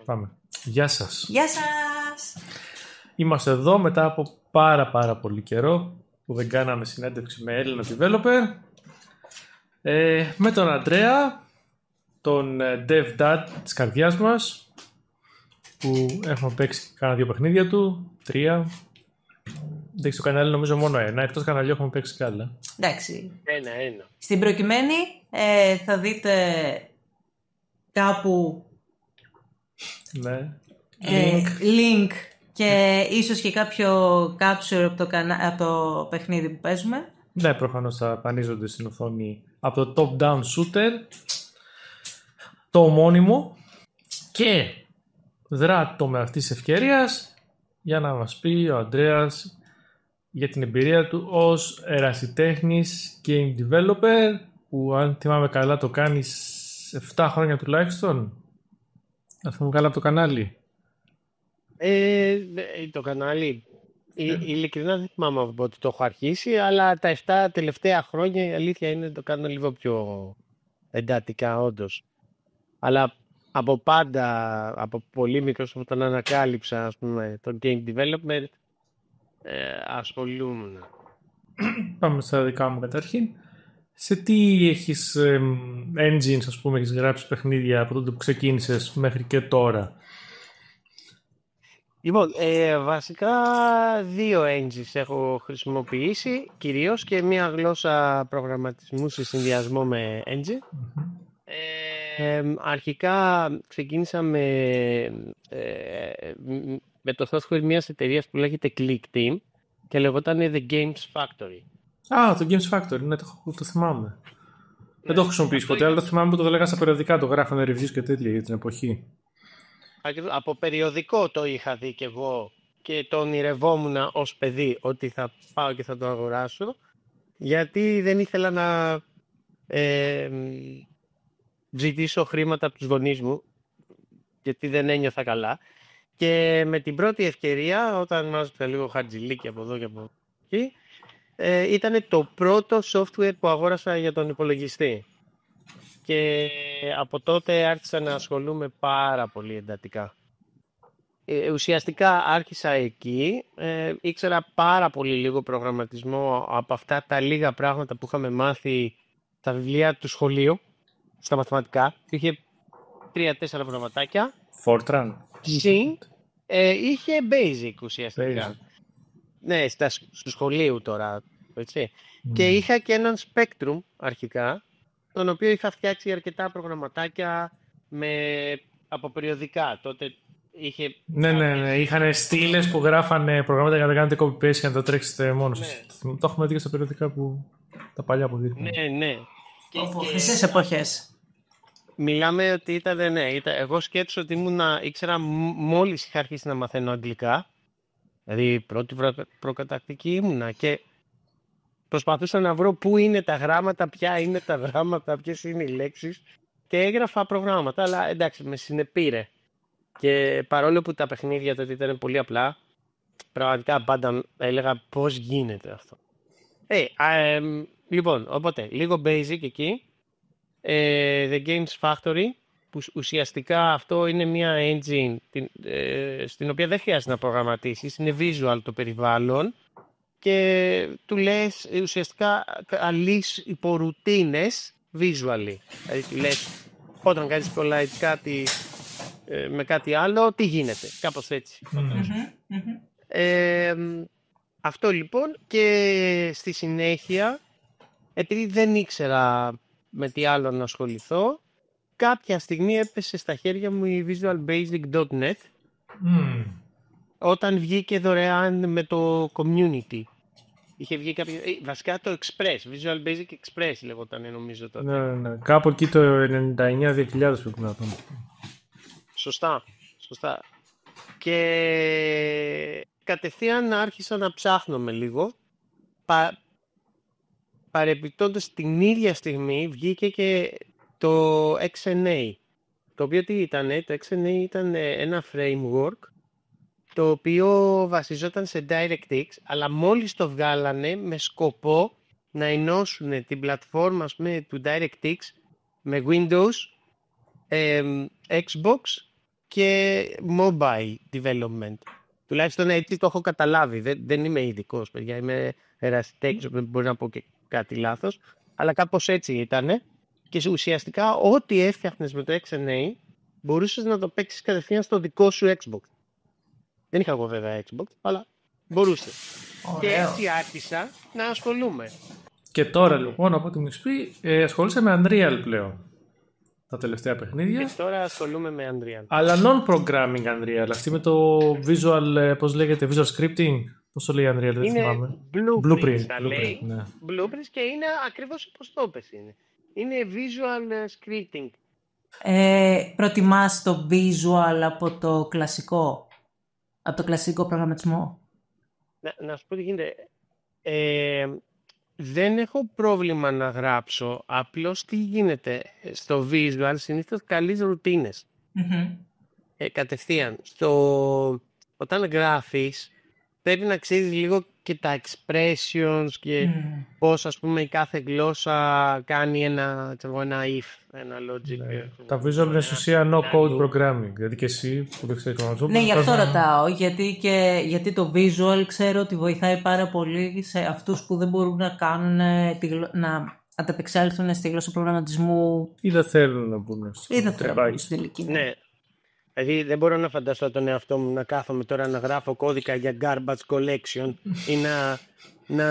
Πάμε. Γεια σας. Γεια σας. Είμαστε εδώ μετά από πάρα πολύ καιρό που δεν κάναμε συνέντευξη με Έλληνα developer. Με τον Αντρέα, τον dev dad της καρδιάς μας, που έχουμε παίξει κάνα 2 παιχνίδια του, 3. Δεν στο κανάλι νομίζω μόνο 1, εκτός καναλιού έχουμε παίξει κι άλλα. Εντάξει. Ένα. Στην προκειμένη θα δείτε κάπου Ναι. link και ίσως και κάποιο capture από το παιχνίδι που παίζουμε. Ναι, προφανώς θα πανίζονται στην οθόνη από το top-down shooter, το ομώνυμο, και δράτω με αυτής της ευκαιρίας για να μας πει ο Ανδρέας για την εμπειρία του ως ερασιτέχνης game developer, που αν θυμάμαι καλά το κάνεις 7 χρόνια τουλάχιστον. Αν θυμάμαι καλά από το κανάλι. Το κανάλι, ειλικρινά δεν θυμάμαι από ότι το έχω αρχίσει, αλλά τα 7 τελευταία χρόνια η αλήθεια είναι το κάνω λίγο πιο εντατικά όντως. Αλλά από πάντα, από πολύ μικρός, όταν ανακάλυψα ας πούμε, το game development, ασχολούμουν. Πάμε στα δικά μου καταρχήν. Σε τι έχεις engines, ας πούμε, έχεις γράψει παιχνίδια από τότε που ξεκίνησες μέχρι και τώρα? Λοιπόν, βασικά 2 engines έχω χρησιμοποιήσει κυρίως και μία γλώσσα προγραμματισμού σε συνδυασμό με engine. Αρχικά ξεκίνησα με το software μιας εταιρείας που λέγεται Click Team και λεγόταν The Games Factory. Το Games Factory, ναι, το θυμάμαι. Δεν το έχω χρησιμοποιήσει ποτέ, αλλά το θυμάμαι που το λέγανε στα περιοδικά, το γράφανε reviews και τέτοια για την εποχή. Από περιοδικό το είχα δει και εγώ και το ονειρευόμουν ως παιδί ότι θα πάω και θα το αγοράσω, γιατί δεν ήθελα να ζητήσω χρήματα από τους γονείς μου, γιατί δεν ένιωθα καλά. Και με την πρώτη ευκαιρία, όταν μάζεψα λίγο χαρτζηλίκι από εδώ και από εκεί, ήταν το πρώτο software που αγόρασα για τον υπολογιστή. Και από τότε άρχισα να ασχολούμαι πάρα πολύ εντατικά. Ουσιαστικά άρχισα εκεί, ήξερα πάρα πολύ λίγο προγραμματισμό από αυτά τα λίγα πράγματα που είχαμε μάθει στα βιβλία του σχολείου, στα μαθηματικά. Είχε 3-4 προγραμματάκια. Fortran. Συν, είχε Basic ουσιαστικά. Ναι, στο σχολείο τώρα, έτσι. Και είχα και έναν Spectrum αρχικά, τον οποίο είχα φτιάξει αρκετά προγραμματάκια από περιοδικά. Τότε είχε... Ναι. Είχαν στήλες που γράφανε προγράμματα για να κάνετε copy-paste και να τα τρέξετε μόνος σας. Ναι. Το έχουμε δει και στα περιοδικά τα παλιά που δείχνουν. Ναι. Χρυσές εποχές. Μιλάμε ότι ήταν, εγώ σκέψω ότι ήξερα μόλις είχα αρχίσει να μαθαίνω αγγλικά. Δηλαδή πρώτη προκατακτική ήμουνα και προσπαθούσα να βρω πού είναι τα γράμματα, ποια είναι τα γράμματα, ποιες είναι οι λέξεις, και έγραφα προγράμματα, αλλά εντάξει, με συνεπήρε. Και παρόλο που τα παιχνίδια τότε ήταν πολύ απλά, πραγματικά πάντα έλεγα πώς γίνεται αυτό. Λοιπόν, οπότε, λίγο basic εκεί, The Games Factory, που ουσιαστικά αυτό είναι μια engine στην οποία δεν χρειάζεται να προγραμματίσεις, είναι visual το περιβάλλον, και του λες ουσιαστικά αλείς υπορουτίνες visually. Δηλαδή του λες όταν κάνεις collide κάτι με κάτι άλλο, τι γίνεται, κάπως έτσι. Αυτό λοιπόν, και στη συνέχεια, επειδή δεν ήξερα με τι άλλο να ασχοληθώ, κάποια στιγμή έπεσε στα χέρια μου η Visual Basic.net όταν βγήκε δωρεάν με το community. Είχε βγει βασικά το Express, Visual Basic Express λεγόταν νομίζω τότε. Ναι. Κάπου εκεί το 99-2000 πρέπει να το. Σωστά. Και κατευθείαν άρχισα να ψάχνω με λίγο. Παρεπιπτόντως την ίδια στιγμή βγήκε και το XNA. Το οποίο τι ήταν, το XNA ήταν ένα framework το οποίο βασιζόταν σε DirectX, αλλά μόλις το βγάλανε με σκοπό να ενώσουν την πλατφόρμα του DirectX με Windows, Xbox και mobile development. Τουλάχιστον έτσι το έχω καταλάβει. Δεν είμαι ειδικός, παιδιά. Είμαι ερασιτέχνης, μπορεί να πω και κάτι λάθος. Αλλά κάπως έτσι ήταν. Και ουσιαστικά ό,τι έφτιαχνες με το XNA μπορούσες να το παίξεις κατευθείαν στο δικό σου Xbox. Δεν είχα εγώ βέβαια Xbox, αλλά μπορούσε. Και έτσι άρχισα να ασχολούμαι. Και τώρα λοιπόν από ό,τι μου πει ασχολείσαι με Unreal πλέον. Τα τελευταία παιχνίδια. Και τώρα ασχολούμαι με Unreal. Αλλά non-programming Unreal. Αυτή με το visual, πώς λέγεται, visual scripting. Πώς το λέει Unreal, δεν θυμάμαι. Blueprint. Ναι. Blueprints και είναι ακριβώς όπως το πες είναι. Είναι visual scripting. Προτιμάς το visual από το κλασικό προγραμματισμό? Να σου πω τι γίνεται. Δεν έχω πρόβλημα να γράψω. Απλώς τι γίνεται. Στο visual συνήθως καλείς ρουτίνες. Κατευθείαν. Όταν γράφεις πρέπει να ξέρεις λίγο και τα expressions και πώς ας πούμε η κάθε γλώσσα κάνει ένα if, ένα logic. Ναι. Τα visual είναι στην ουσία no code programming. Δηλαδή και εσύ που δεν ξέρεις προγραμματισμό. Ναι, γι' αυτό ρωτάω. Γιατί το visual ξέρω ότι βοηθάει πάρα πολύ σε αυτούς που δεν μπορούν να κάνουν να ανταπεξέλθουν στη γλώσσα προγραμματισμού. Ή δεν θέλουν να μπουν στην τελική. Ναι. Δηλαδή δεν μπορώ να φανταστώ τον εαυτό μου να κάθομαι τώρα να γράφω κώδικα για garbage collection ή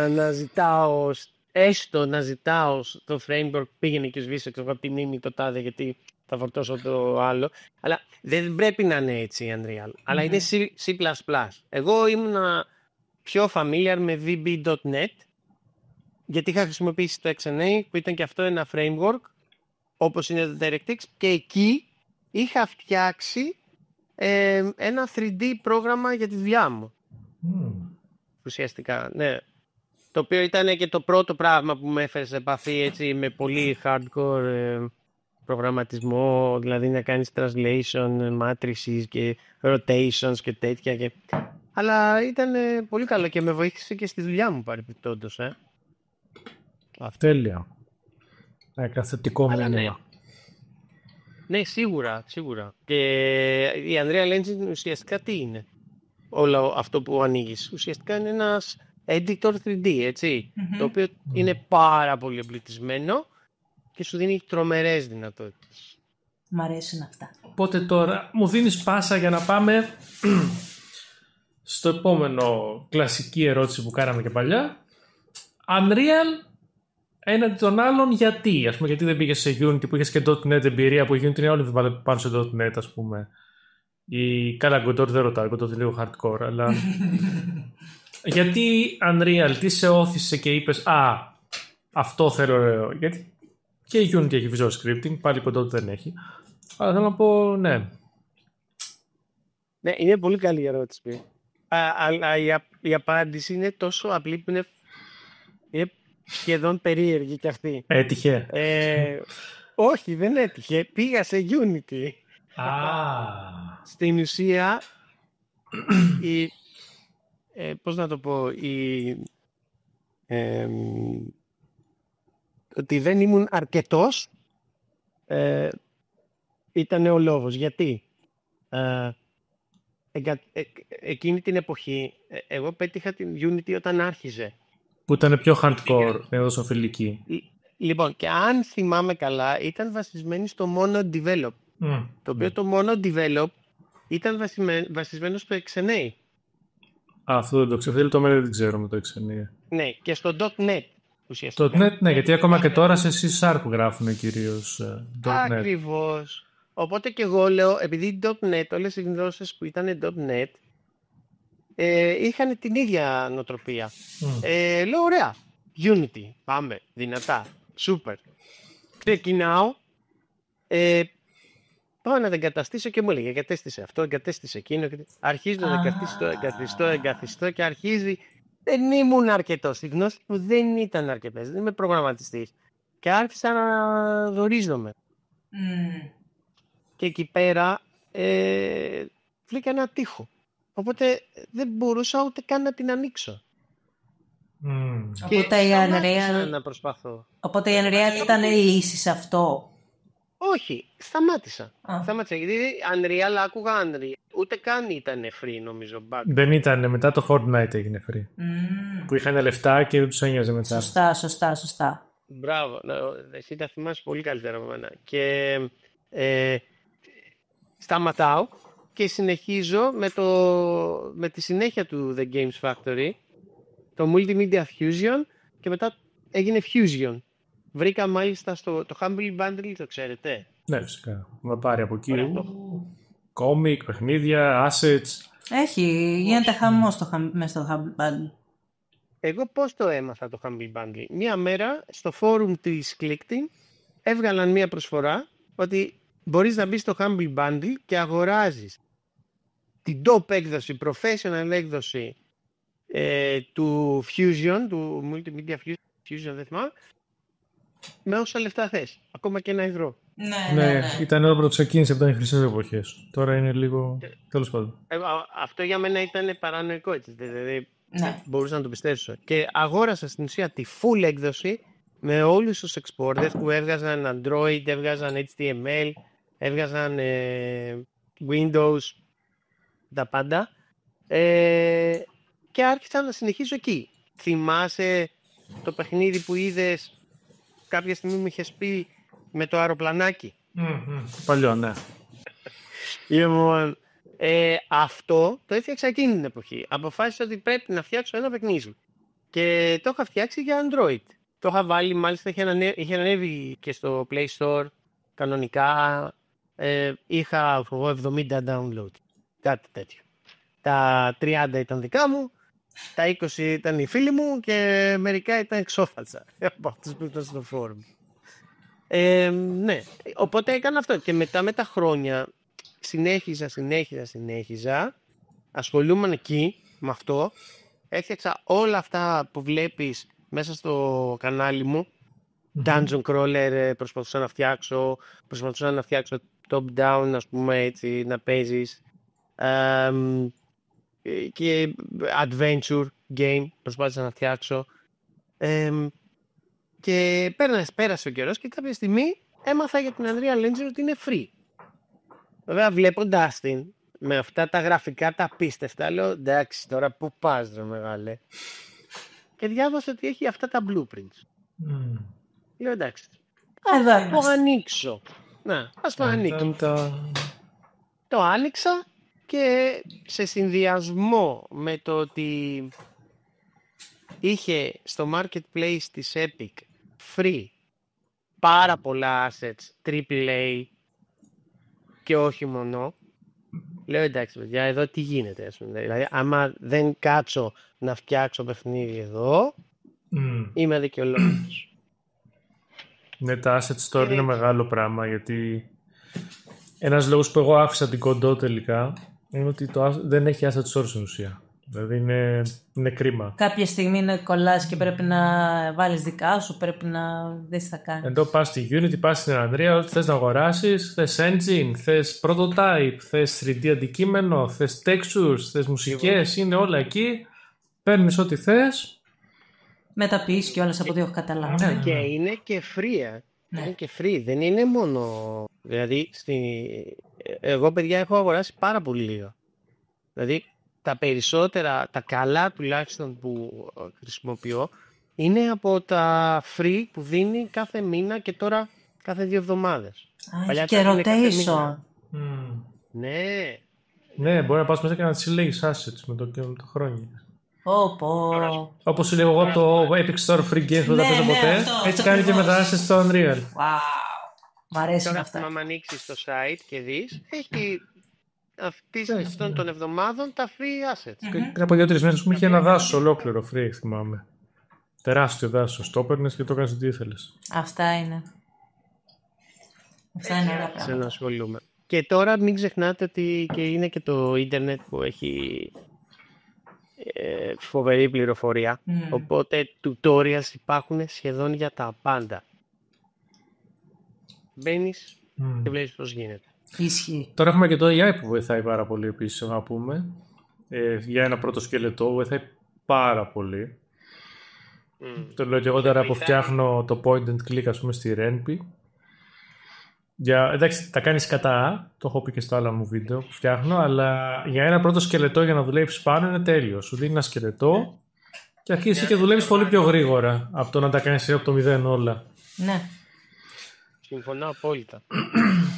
να ζητάω, έστω να ζητάω το framework πήγαινε και σβήσε από τη μνήμη το τάδε γιατί θα φορτώσω το άλλο. Αλλά δεν πρέπει να είναι έτσι η Unreal. Αλλά είναι C++. Εγώ ήμουν πιο familiar με VB.NET γιατί είχα χρησιμοποιήσει το XNA που ήταν και αυτό ένα framework όπως είναι το DirectX και εκεί είχα φτιάξει ένα 3D πρόγραμμα για τη δουλειά μου. Ουσιαστικά, ναι. Το οποίο ήταν και το πρώτο πράγμα που με έφερε σε επαφή έτσι, με πολύ hardcore προγραμματισμό, δηλαδή να κάνεις translation, matrices και rotations και τέτοια. Αλλά ήταν πολύ καλό και με βοήθησε και στη δουλειά μου παρεπιπτόντως. Τέλεια. Θετικό μήνυμα. Ναι, σίγουρα. Και η Unreal Engine ουσιαστικά τι είναι? Όλο αυτό που ανοίγεις. Ουσιαστικά είναι ένας editor 3D, έτσι. Το οποίο είναι πάρα πολύ εμπλουτισμένο και σου δίνει τρομερές δυνατότητες. Μ' αρέσουν αυτά. Οπότε τώρα μου δίνεις πάσα για να πάμε στο επόμενο κλασική ερώτηση που κάναμε και παλιά. Unreal έναντι των άλλων γιατί, ας πούμε, γιατί δεν πήγες σε Unity που είχες και .NET εμπειρία, που η Unity είναι όλοι πάνω σε .NET, ας πούμε. Ή καλά, Godot δεν ρωτάω, Godot είναι λίγο hardcore, αλλά γιατί Unreal, τι σε όθησε και είπες αυτό θέλω, γιατί και η Unity έχει visual scripting, πάλι Godot δεν έχει, αλλά θέλω να πω ναι. Ναι, είναι πολύ καλή η ερώτηση. Αλλά η απάντηση είναι τόσο απλή που είναι σχεδόν περίεργη κι αυτή. Έτυχε. Όχι, δεν έτυχε. Πήγα σε Unity. Στην ουσία, πώς να το πω, ότι δεν ήμουν αρκετός ήταν ο λόγος. Γιατί εκείνη την εποχή εγώ πέτυχα την Unity όταν άρχιζε. Που ήταν πιο hardcore, έδωσε φιλική. Λοιπόν, και αν θυμάμαι καλά, ήταν βασισμένη στο μόνο develop. Το οποίο το μόνο develop ήταν βασισμένο στο XNA. Αυτό δεν το ξέρω. Αυτή λεπτομέρεια δεν ξέρω με το XNA. Ναι, και στο .NET ουσιαστικά. Το .NET, ναι, γιατί ακόμα και τώρα σε C# γράφουν κυρίως .NET. Ακριβώς. Οπότε και εγώ λέω, επειδή .NET, όλες οι γλώσσες που ήταν .NET, είχαν την ίδια νοοτροπία. Λέω, ωραία, Unity, πάμε, δυνατά, super. Ξεκινάω, πάω να τα εγκαταστήσω και μου έλεγε, εγκατέστησε αυτό, εγκατέστησε εκείνο. Αρχίζω να εγκαθιστώ και αρχίζει. Δεν ήμουν αρκετός. Οι γνώσεις μου δεν ήταν αρκετές. Δεν είμαι προγραμματιστής. Και άρχισα να ζορίζομαι. Και εκεί πέρα βρήκα ένα τοίχο. Οπότε δεν μπορούσα ούτε καν να την ανοίξω. Οπότε η Unreal να προσπαθώ. Οπότε η Unreal ήταν η λύση σε αυτό. Όχι, σταμάτησα. Σταμάτησα γιατί Unreal άκουγα Unreal. Ούτε καν ήταν free νομίζω. Δεν ήταν, μετά το Fortnite έγινε free. Που είχαν λεφτά και δεν τους ένοιαζε μετά. Σωστά. Μπράβο, εσύ τα θυμάσαι πολύ καλύτερα από μένα. Και σταματάω και συνεχίζω με τη συνέχεια του The Games Factory, το Multimedia Fusion, και μετά έγινε Fusion. Βρήκα μάλιστα το Humble Bundle, το ξέρετε. Ναι, φυσικά. Να πάρει από εκεί κόμικ, παιχνίδια, assets. Γίνεται χαμός μέσα στο Humble Bundle. Εγώ πώς το έμαθα το Humble Bundle? Μία μέρα στο φόρουμ της Clickteam έβγαλαν μία προσφορά ότι μπορείς να μπεις στο Humble Bundle και αγοράζεις την top έκδοση, professional έκδοση του Fusion, του Multimedia Fusion, δεν θυμάμαι, με όσα λεφτά θες. Ακόμα και €1. Ναι. Ήταν όταν ξεκίνησε, ήταν οι χρυσές εποχές. Τώρα είναι λίγο. Τέλος πάντων. Αυτό για μένα ήταν παρανοϊκό, έτσι. Δηλαδή μπορούσα να το πιστέψω. Και αγόρασα στην ουσία τη full έκδοση με όλους τους exporters που έβγαζαν Android, έβγαζαν HTML, έβγαζαν Windows, τα πάντα. Και άρχισα να συνεχίσω εκεί. Θυμάσαι το παιχνίδι που είδες κάποια στιγμή μου είχες πει με το αεροπλανάκι? Παλιό, ναι. Λοιπόν, αυτό το έφτιαξα εκείνη την εποχή. Αποφάσισα ότι πρέπει να φτιάξω ένα παιχνίδι. Και το είχα φτιάξει για Android. Το είχα βάλει, μάλιστα είχε ανέβει και στο Play Store κανονικά. Είχα 70 download. Κάτι τέτοιο. Τα 30 ήταν δικά μου, τα 20 ήταν οι φίλοι μου και μερικά ήταν εξώφαλτσα από αυτούς που ήταν στο φόρουμ. Ναι, οπότε έκανα αυτό και μετά με τα χρόνια συνέχιζα, ασχολούμαι εκεί με αυτό, έφτιαξα όλα αυτά που βλέπεις μέσα στο κανάλι μου. Dungeon Crawler προσπαθούσα να φτιάξω top down, ας πούμε, έτσι, να παίζεις, και adventure game προσπάθησα να φτιάξω, και πέρασε ο καιρός και κάποια στιγμή έμαθα για την Unreal Engine ότι είναι free. Βέβαια βλέποντάς την με αυτά τα γραφικά τα απίστευτα, λέω εντάξει, τώρα πού πας ρε μεγάλε, και διάβασα ότι έχει αυτά τα blueprints. Λέω εντάξει, Εδώ το ανοίξω. Ας το ανοίξω. Το άνοιξα και σε συνδυασμό με το ότι είχε στο marketplace της Epic free πάρα πολλά assets AAA και όχι μόνο, λέω εντάξει παιδιά, εδώ τι γίνεται, ας πούμε. Δηλαδή άμα δεν κάτσω να φτιάξω παιχνίδι εδώ, είμαι δικαιολόγητος. Ναι, τα assets store είναι μεγάλο πράγμα, γιατί ένας λόγος που εγώ άφησα την Κοντό τελικά είναι ότι δεν έχει asset store στην ουσία. Δηλαδή είναι κρίμα. Κάποια στιγμή να κολλάς και πρέπει να βάλεις δικά σου, πρέπει να δεις τι θα κάνεις. Εδώ πας στη Unity, πας στην Unreal, ό,τι θες να αγοράσεις, θες engine, θες prototype, θες 3D αντικείμενο, θες textures, θες μουσικές, είναι όλα εκεί. Παίρνεις ό,τι θες. Μεταποιήσεις και όλες από ό,τι έχω καταλάβει. Και είναι και free. Είναι και free, δεν είναι μόνο. Δηλαδή, εγώ παιδιά έχω αγοράσει πάρα πολύ λίγα. Δηλαδή, τα περισσότερα, τα καλά τουλάχιστον που χρησιμοποιώ, είναι από τα free που δίνει κάθε μήνα και τώρα κάθε 2 εβδομάδες. Έχει και rotation. Ναι. Ναι, μπορεί να πας μέσα και να τις συλλέγεις assets με το χρόνια. Όπως σου λέω εγώ από το Epic Store Free Games που δεν παίζω ποτέ, έτσι κάνει και με τα assets στο Unreal. Μ' αρέσουν τώρα αυτά. Τώρα, άμα ανοίξεις το site και δεις, έχει αυτών των εβδομάδων τα free assets. Πριν από 2-3 μέρες είχε ένα δάσος ολόκληρο free, θυμάμαι. Τεράστιο δάσος. Το έπαιρνες και το έκανες ό,τι ήθελες. Αυτά είναι. Αυτά είναι όλα πράγματα. Να ασχολούμαι. Και τώρα μην ξεχνάτε ότι και είναι και το ίντερνετ που έχει φοβερή πληροφορία. Οπότε tutorials υπάρχουν σχεδόν για τα πάντα. Μπαίνεις και βλέπεις πώς γίνεται. Ισχύει. Τώρα έχουμε και το AI που βοηθάει πάρα πολύ επίσης, να πούμε. Για ένα πρώτο σκελετό βοηθάει πάρα πολύ. Το λέω και εγώ τώρα που φτιάχνω το point and click, ας πούμε, στη Renpy. Εντάξει, τα κάνεις κατά, το έχω πει και στο άλλο μου βίντεο που φτιάχνω, αλλά για ένα πρώτο σκελετό για να δουλέψεις πάνω είναι τέλειο. Σου δίνει ένα σκελετό και αρχίζεις και δουλεύεις πολύ πιο γρήγορα από το να τα κάνεις από το μηδέν όλα. Ναι. Συμφωνώ απόλυτα.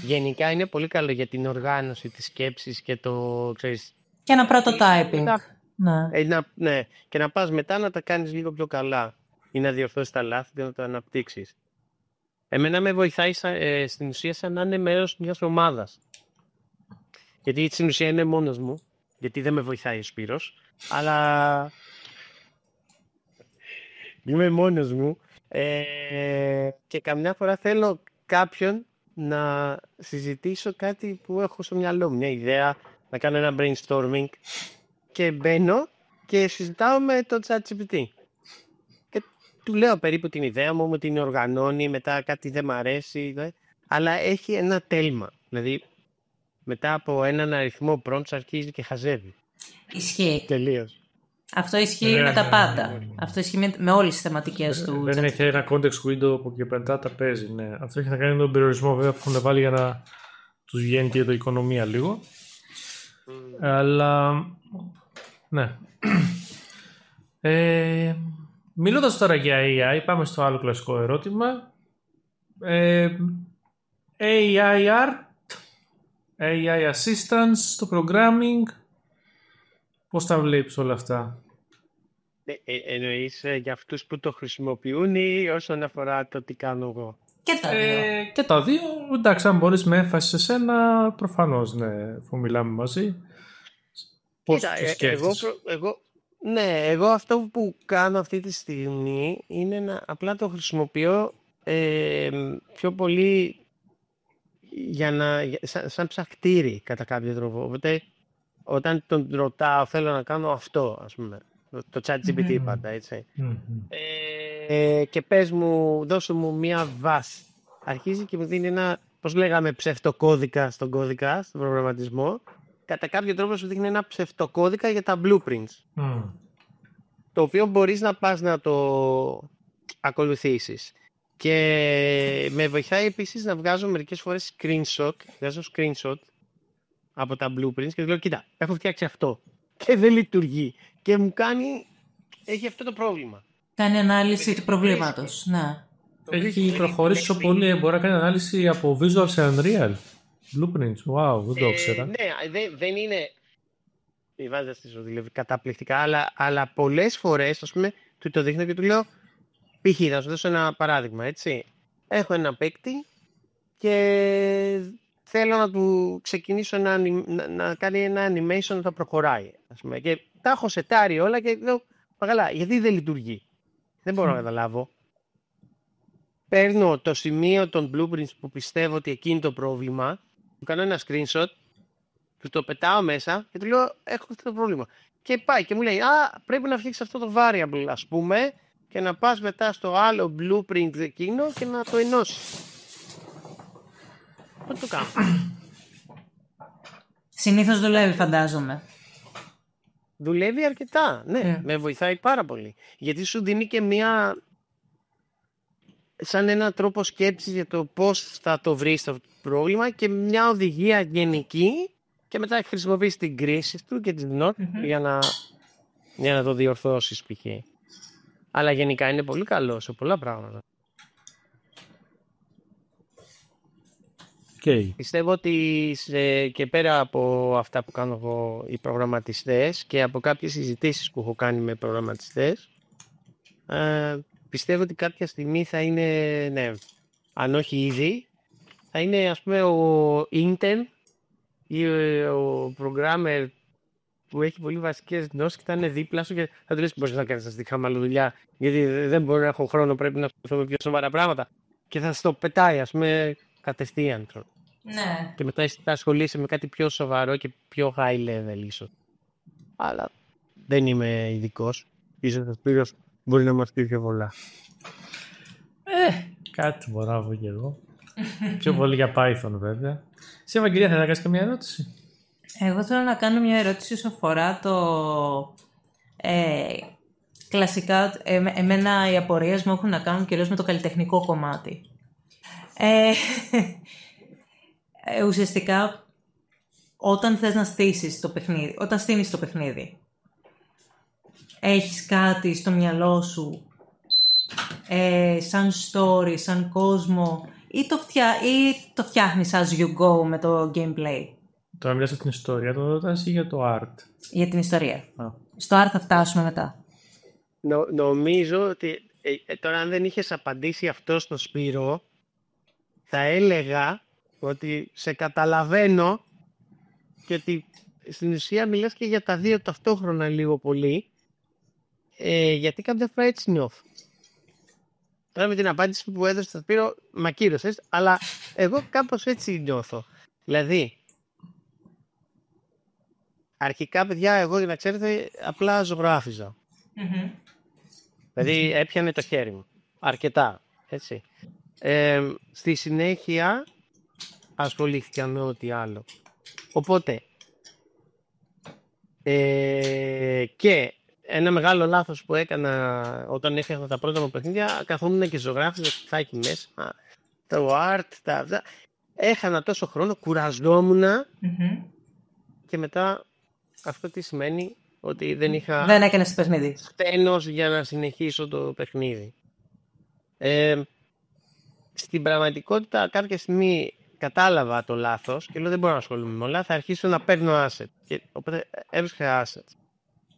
Γενικά είναι πολύ καλό για την οργάνωση της σκέψης και το, ξέρεις... Και ένα prototyping. Ναι, και να πας μετά να τα κάνεις λίγο πιο καλά ή να διορθώσεις τα λάθη και να τα αναπτύξεις. Εμένα με βοηθάει στην ουσία σαν να είναι μέρος μιας ομάδας. Γιατί στην ουσία είναι μόνος μου, γιατί δεν με βοηθάει ο Σπύρος, αλλά είμαι μόνος μου και καμιά φορά θέλω κάποιον να συζητήσω κάτι που έχω στο μυαλό μου, μια ιδέα, να κάνω ένα brainstorming και μπαίνω και συζητάω με το ChatGPT. Και του λέω περίπου την ιδέα μου την οργανώνει, μετά κάτι δεν μ' αρέσει, αλλά έχει ένα τέλμα. Δηλαδή, μετά από έναν αριθμό prompts αρχίζει και χαζεύει. Ισχύει. Τελείως. Αυτό ισχύει με τα πάντα. Αυτό ισχύει με όλες τις θεματικές του. Δεν έχει ένα context window που και μετά τα παίζει. Ναι. Αυτό έχει να κάνει με τον περιορισμό βέβαια που έχουν βάλει για να τους βγαίνει και το οικονομία λίγο. Αλλά ναι. Μιλώντας τώρα για AI, πάμε στο άλλο κλασικό ερώτημα. AI art, AI assistance, το programming, πώς τα βλέπεις όλα αυτά? Εννοείς για αυτούς που το χρησιμοποιούν ή όσον αφορά το τι κάνω εγώ? Και τα δύο. Και τα δύο, εντάξει, αν μπορείς με έμφαση σε σένα, προφανώς, ναι, αφού μιλάμε μαζί. Πώς το σκέφτεσαι? Εγώ αυτό που κάνω αυτή τη στιγμή είναι απλά το χρησιμοποιώ πιο πολύ σαν ψαχτήρι κατά κάποιο τρόπο. Οπότε όταν τον ρωτάω θέλω να κάνω αυτό, ας πούμε, το ChatGPT πάντα, έτσι. Και πες μου, δώσου μου μία βάση. Αρχίζει και μου δίνει ένα, πώς λέγαμε, ψευτοκώδικα στον κώδικα, στον προγραμματισμό. Κατά κάποιο τρόπο σου δείχνει ένα ψευτοκώδικα για τα blueprints. Το οποίο μπορείς να πας να το ακολουθήσεις. Και με βοηθάει επίσης να βγάζω μερικές φορές screenshot από τα blueprints και λέω, κοίτα, έχω φτιάξει αυτό και δεν λειτουργεί. Και μου έχει αυτό το πρόβλημα. Κάνει ανάλυση του προβλήματος, ναι. Έχει προχωρήσει τόσο πολύ, μπορεί να κάνει ανάλυση από visual σε Unreal. Blueprints, wow, δεν το ήξερα. Ναι, δεν είναι... Μη βάζεις τη ζωή, καταπληκτικά, αλλά πολλές φορές, ας πούμε, του το δείχνω και του λέω, π.χ. θα σου δώσω ένα παράδειγμα, έτσι. Έχω ένα παίκτη και θέλω να του ξεκινήσω να κάνει ένα animation να θα προχωράει, ας πούμε. Και τα έχω σετάρει όλα και λέω, καλά, γιατί δεν λειτουργεί? Δεν μπορώ να καταλάβω. Παίρνω το σημείο των blueprints που πιστεύω ότι εκείνη το πρόβλημα, του κάνω ένα screenshot, του το πετάω μέσα και του λέω, έχω αυτό το πρόβλημα. Και πάει και μου λέει, πρέπει να φτιάξεις αυτό το variable, ας πούμε, και να πας μετά στο άλλο blueprint εκείνο και να το ενώσεις. Πώς το κάνω? Συνήθως δουλεύει, φαντάζομαι. Δουλεύει αρκετά, ναι. Με βοηθάει πάρα πολύ. Γιατί σου δίνει και σαν ένα τρόπο σκέψης για το πώς θα το βρεις το πρόβλημα και μια οδηγία γενική και μετά χρησιμοποιείς την κρίση του και την νότ για να το διορθώσεις π.χ. Αλλά γενικά είναι πολύ καλό σε πολλά πράγματα. Πιστεύω ότι και πέρα από αυτά που κάνω εγώ οι προγραμματιστές και από κάποιες συζητήσεις που έχω κάνει με προγραμματιστές, πιστεύω ότι κάποια στιγμή θα είναι, ναι, αν όχι ήδη, θα είναι ας πούμε ο intern ή ο programmer που έχει πολύ βασικές γνώσεις και θα είναι δίπλα σου και θα του λες μπορείς να κάνεις αυτή τη χαμαλουδουλειά γιατί δεν μπορώ να έχω χρόνο, πρέπει να ασχοληθώ με πιο σοβαρά πράγματα και θα στο πετάει ας πούμε κατευθείαν. Ναι. Και μετά θα ασχολείσαι με κάτι πιο σοβαρό και πιο high level ίσως. Αλλά δεν είμαι ειδικός. Ίσως ο Σπύρος μπορεί να μας πει πιο πολλά. Κάτι μπορώ να πω κι εγώ. Πιο πολύ για Python βέβαια. Σε Ευαγγελία θα κάνεις καμία ερώτηση? Εγώ θέλω να κάνω μια ερώτηση όσο αφορά το... κλασικά, εμένα οι απορίες μου έχουν να κάνουν κυρίως με το καλλιτεχνικό κομμάτι. ουσιαστικά όταν θες να στήσεις το παιχνίδι, όταν στείνεις το παιχνίδι, έχεις κάτι στο μυαλό σου σαν story, σαν κόσμο, ή το φτιάχνεις as you go με το gameplay? Τώρα μιλάς για την ιστορία του ή για το art? Για την ιστορία. Στο art θα φτάσουμε μετά. Νομίζω ότι τώρα αν δεν είχες απαντήσει αυτό στο Σπύρο, θα έλεγα ότι σε καταλαβαίνω και ότι στην ουσία μιλάς και για τα δύο ταυτόχρονα λίγο πολύ, γιατί κάποια φορά έτσι νιώθω. Τώρα με την απάντηση που έδωσε στο Σπύρο μακύρωσες, αλλά εγώ κάπως έτσι νιώθω. Δηλαδή, αρχικά παιδιά, εγώ για να ξέρετε απλά ζωγράφιζα. Δηλαδή έπιανε το χέρι μου αρκετά, έτσι. Στη συνέχεια ασχολήθηκα με ό,τι άλλο. Οπότε και ένα μεγάλο λάθος που έκανα όταν έφτιαχνα τα πρώτα μου παιχνίδια, καθόμουν και ζωγράφιζα τι θα έχει μέσα, το art, τα αυτά. Έχανα τόσο χρόνο, κουραζόμουν και μετά αυτό τι σημαίνει? Ότι δεν έκανες παιχνίδι. Χτένος για να συνεχίσω το παιχνίδι. Στην πραγματικότητα κάποια στιγμή κατάλαβα το λάθος και λέω δεν μπορώ να ασχολούμαι με όλα, θα αρχίσω να παίρνω asset. Και, οπότε έβρισκα assets.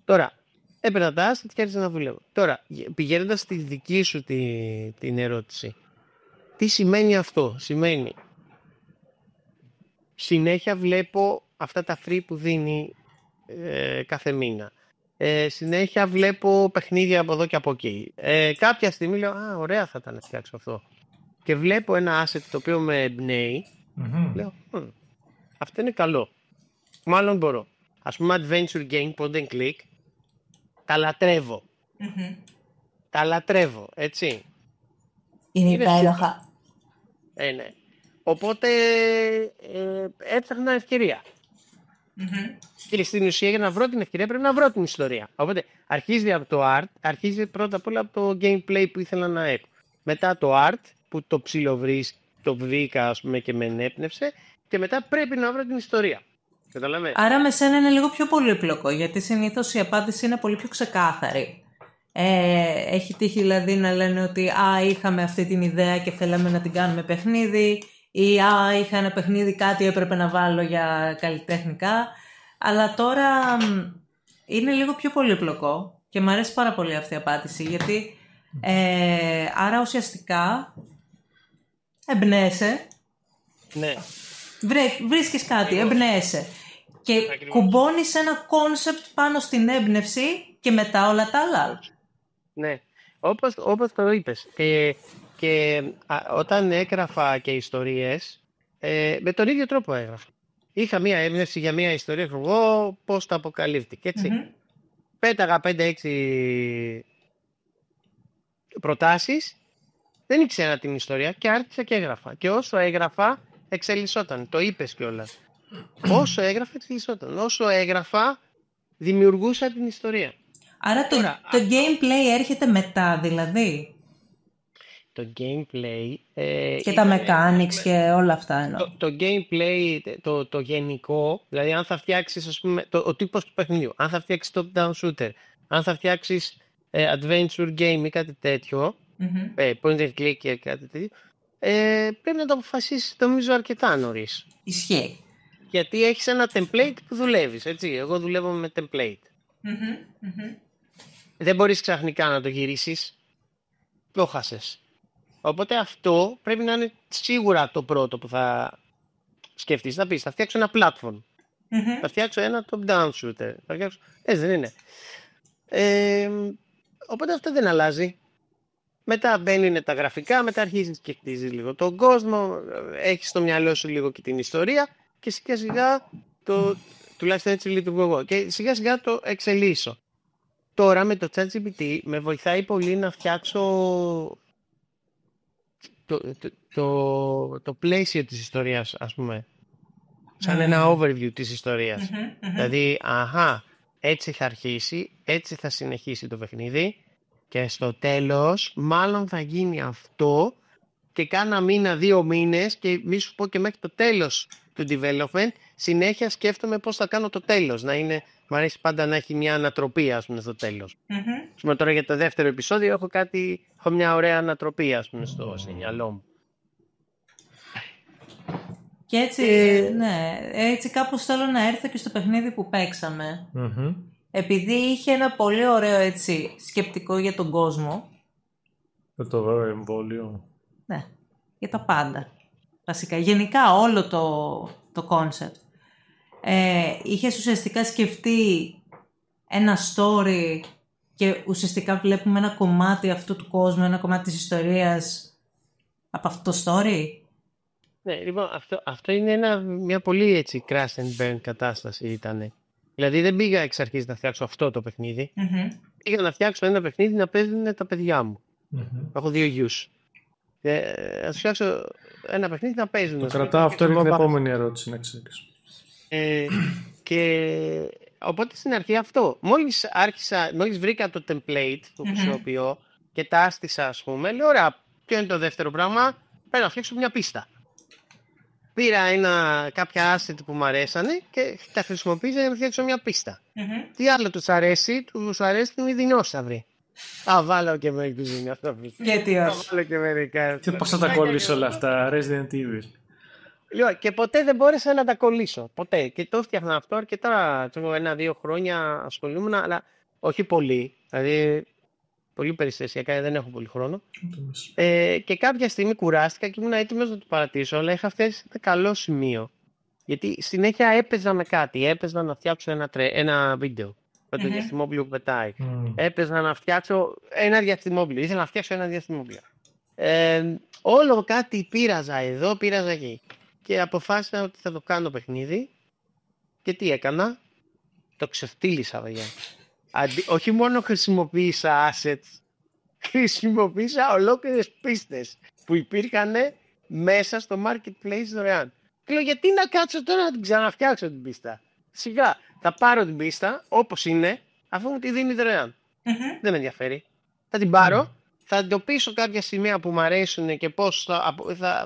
Τώρα, έπαιρνα τα assets και άρχισα να δουλεύω. Τώρα, πηγαίνοντας στη δική σου την ερώτηση, τι σημαίνει αυτό? Σημαίνει συνέχεια βλέπω αυτά τα free που δίνει κάθε μήνα. Συνέχεια βλέπω παιχνίδια από εδώ και από εκεί. Κάποια στιγμή λέω, ωραία θα ήταν να φτιάξω αυτό. Και βλέπω ένα asset το οποίο με εμπνέει. Λέω, αυτό είναι καλό. Μάλλον μπορώ. Ας πούμε adventure game, point and click, τα λατρεύω. Τα λατρεύω, έτσι. Είναι υπέροχα. Ναι. Οπότε έψαχνα ευκαιρία. Και στην ουσία για να βρω την ευκαιρία πρέπει να βρω την ιστορία. Οπότε αρχίζει από το art, αρχίζει πρώτα απ' όλα από το gameplay που ήθελα να έχω. Μετά το art που το το βρήκα ας πούμε και με ενέπνευσε, και μετά πρέπει να βρω την ιστορία. Καταλαβαίνεις. Άρα με σένα είναι λίγο πιο πολύπλοκο, γιατί συνήθως η απάντηση είναι πολύ πιο ξεκάθαρη. Έχει τύχει δηλαδή να λένε ότι είχαμε αυτή την ιδέα και θέλαμε να την κάνουμε παιχνίδι, ή είχα ένα παιχνίδι, κάτι έπρεπε να βάλω για καλλιτεχνικά. Αλλά τώρα είναι λίγο πιο πολύπλοκο και μου αρέσει πάρα πολύ αυτή η απάντηση, γιατί άρα ουσιαστικά εμπνέεσαι, ναι. Βρίσκεις κάτι, εμπνέεσαι και κουμπώνεις ένα κόνσεπτ πάνω στην έμπνευση και μετά όλα τα άλλα. Ναι, όπως το είπες. Και όταν έγραφα και ιστορίες, με τον ίδιο τρόπο έγραφα. Είχα μία έμπνευση για μία ιστορία, εγώ πώς τα αποκαλύφθηκε, έτσι. Πέταγα 5-6 προτάσεις, δεν ήξερα την ιστορία και άρχισα και έγραφα. Και όσο έγραφα, εξελισσόταν. Το είπες κιόλας. Όσο έγραφα, εξελισσόταν. Όσο έγραφα, δημιουργούσα την ιστορία. Άρα το gameplay έρχεται μετά, δηλαδή. Το gameplay... και τα mechanics και όλα αυτά εννοώ. Το gameplay, το γενικό, δηλαδή αν θα φτιάξεις, ας πούμε, ο τύπος του παιχνιδιού, αν θα φτιάξεις top-down shooter, αν θα φτιάξεις adventure game ή κάτι τέτοιο, point and click και κάτι τέτοιο, πρέπει να το αποφασίσεις, νομίζω, αρκετά νωρίς. Ισχύει. Γιατί έχεις ένα template που δουλεύεις, έτσι. Εγώ δουλεύω με template. Δεν μπορείς ξαφνικά να το γυρίσεις. Το χάσες. Οπότε αυτό πρέπει να είναι σίγουρα το πρώτο που θα σκεφτείς. Θα πεις, θα φτιάξω ένα platform. Θα φτιάξω ένα top-down shooter. Θα φτιάξω... Έτσι δεν είναι. Οπότε αυτό δεν αλλάζει. Μετά μπαίνουν τα γραφικά, μετά αρχίζεις και χτίζεις λίγο τον κόσμο, έχεις στο μυαλό σου λίγο και την ιστορία και σιγά σιγά τουλάχιστον έτσι λειτουργώ εγώ, και σιγά σιγά το εξελίσσω. Τώρα με το ChatGPT με βοηθάει πολύ να φτιάξω το πλαίσιο της ιστορίας, ας πούμε, σαν ένα overview της ιστορίας. Δηλαδή, έτσι θα αρχίσει, έτσι θα συνεχίσει το παιχνίδι και στο τέλος μάλλον θα γίνει αυτό και κάνα μήνα, 2 μήνες και μη σου πω και μέχρι το τέλος του development, συνέχεια σκέφτομαι πώς θα κάνω το τέλος. Μου αρέσει πάντα να έχει μια ανατροπή, ας πούμε, στο τέλος. Ας πούμε, τώρα για το δεύτερο επεισόδιο έχω μια ωραία ανατροπή, ας πούμε, στο μυαλό μου. Και έτσι, ναι, έτσι κάπως θέλω να έρθω και στο παιχνίδι που παίξαμε. Επειδή είχε ένα πολύ ωραίο έτσι σκεπτικό για τον κόσμο. Με το εμβόλιο. Ναι, για τα πάντα. Βασικά, γενικά όλο το concept. Είχες ουσιαστικά σκεφτεί ένα story και ουσιαστικά βλέπουμε ένα κομμάτι αυτού του κόσμου, ένα κομμάτι της ιστορίας από αυτό το story. Ναι, λοιπόν, αυτό είναι μια πολύ έτσι crash and burn κατάσταση ήταν. Δηλαδή δεν πήγα εξ αρχής να φτιάξω αυτό το παιχνίδι. Πήγα να φτιάξω ένα παιχνίδι να παίζουν τα παιδιά μου. Έχω 2 γιους. Να φτιάξω ένα παιχνίδι να παίζουν. Το κρατάω αυτό είναι την επόμενη ερώτηση να ξέρεις. Και οπότε στην αρχή αυτό. Μόλις βρήκα το template που χρησιμοποιώ και τα άστησα, ας πούμε, λέω ωραία, ποιο είναι το δεύτερο πράγμα, πρέπει να φτιάξω μια πίστα. Πήρα κάποια asset που μου αρέσανε και τα χρησιμοποίησα για να φτιάξω μια πίστα. Τι άλλο τους αρέσει οι δεινόσαυροι. Θα βάλω και μερικούς δεινόσαυρους. Γιατί όχι. Θα βάλω και μερικά. Και πώς θα τα κολλήσω όλα αυτά, Resident Evil. Λοιπόν, και ποτέ δεν μπόρεσα να τα κολλήσω. Ποτέ. Και το φτιάχνα αυτό αρκετά. 1-2 χρόνια ασχολούμουν, αλλά όχι πολύ. Δηλαδή, πολύ περιστασιακά, δεν έχω πολύ χρόνο. Και κάποια στιγμή κουράστηκα και ήμουν έτοιμος να το παρατήσω, αλλά είχα φτιάξει ένα καλό σημείο. Γιατί συνέχεια έπαιζα με κάτι. Έπαιζα να φτιάξω ένα βίντεο με το διαστημόπλιο που πετάει. Έπαιζα να φτιάξω ένα διαστημόπλιο. Ήθελα να φτιάξω ένα διαστημόπλιο. Όλο κάτι πείραζα εδώ, πείραζα εκεί. Και αποφάσισα ότι θα το κάνω παιχνίδι. Και τι έκανα? Το ξεφτύλισα, παιδιά. Όχι μόνο χρησιμοποίησα assets, χρησιμοποίησα ολόκληρες πίστες που υπήρχαν μέσα στο marketplace δωρεάν. Και λέω, γιατί να κάτσω τώρα να την ξαναφτιάξω την πίστα? Σιγά, θα πάρω την πίστα όπως είναι, αφού μου τη δίνει δωρεάν. Δεν με ενδιαφέρει. Θα την πάρω, θα εντοπίσω κάποια σημεία που μου αρέσουν και πώς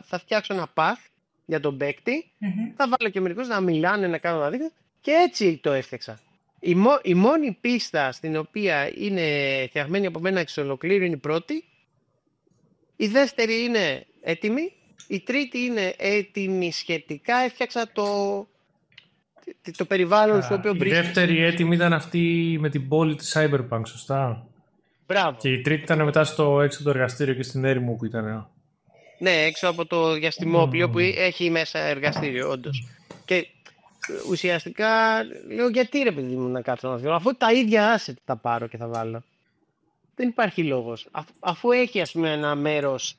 θα φτιάξω ένα path για τον παίκτη, θα βάλω και μερικούς να μιλάνε, να κάνω ένα δείχνω και έτσι το έφτιαξα. Η μόνη πίστα στην οποία είναι φτιαγμένη από μένα εξ ολοκλήρου είναι η πρώτη, η δεύτερη είναι έτοιμη, η τρίτη είναι έτοιμη σχετικά, έφτιαξα το περιβάλλον στο οποίο βρίσκεται. Η δεύτερη έτοιμη ήταν αυτή με την πόλη της Cyberpunk, σωστά? Μπράβο. Και η τρίτη ήταν μετά στο έξω το εργαστήριο και στην έρημο που ήταν. Ναι, έξω από το διαστημόπλιο που έχει μέσα εργαστήριο, όντως. Και ουσιαστικά λέω, γιατί ρε παιδί μου να κάτσω να φτιάξω, αφού τα ίδια asset θα πάρω και θα βάλω. Δεν υπάρχει λόγος. Αφού έχει, ας πούμε, ένα μέρος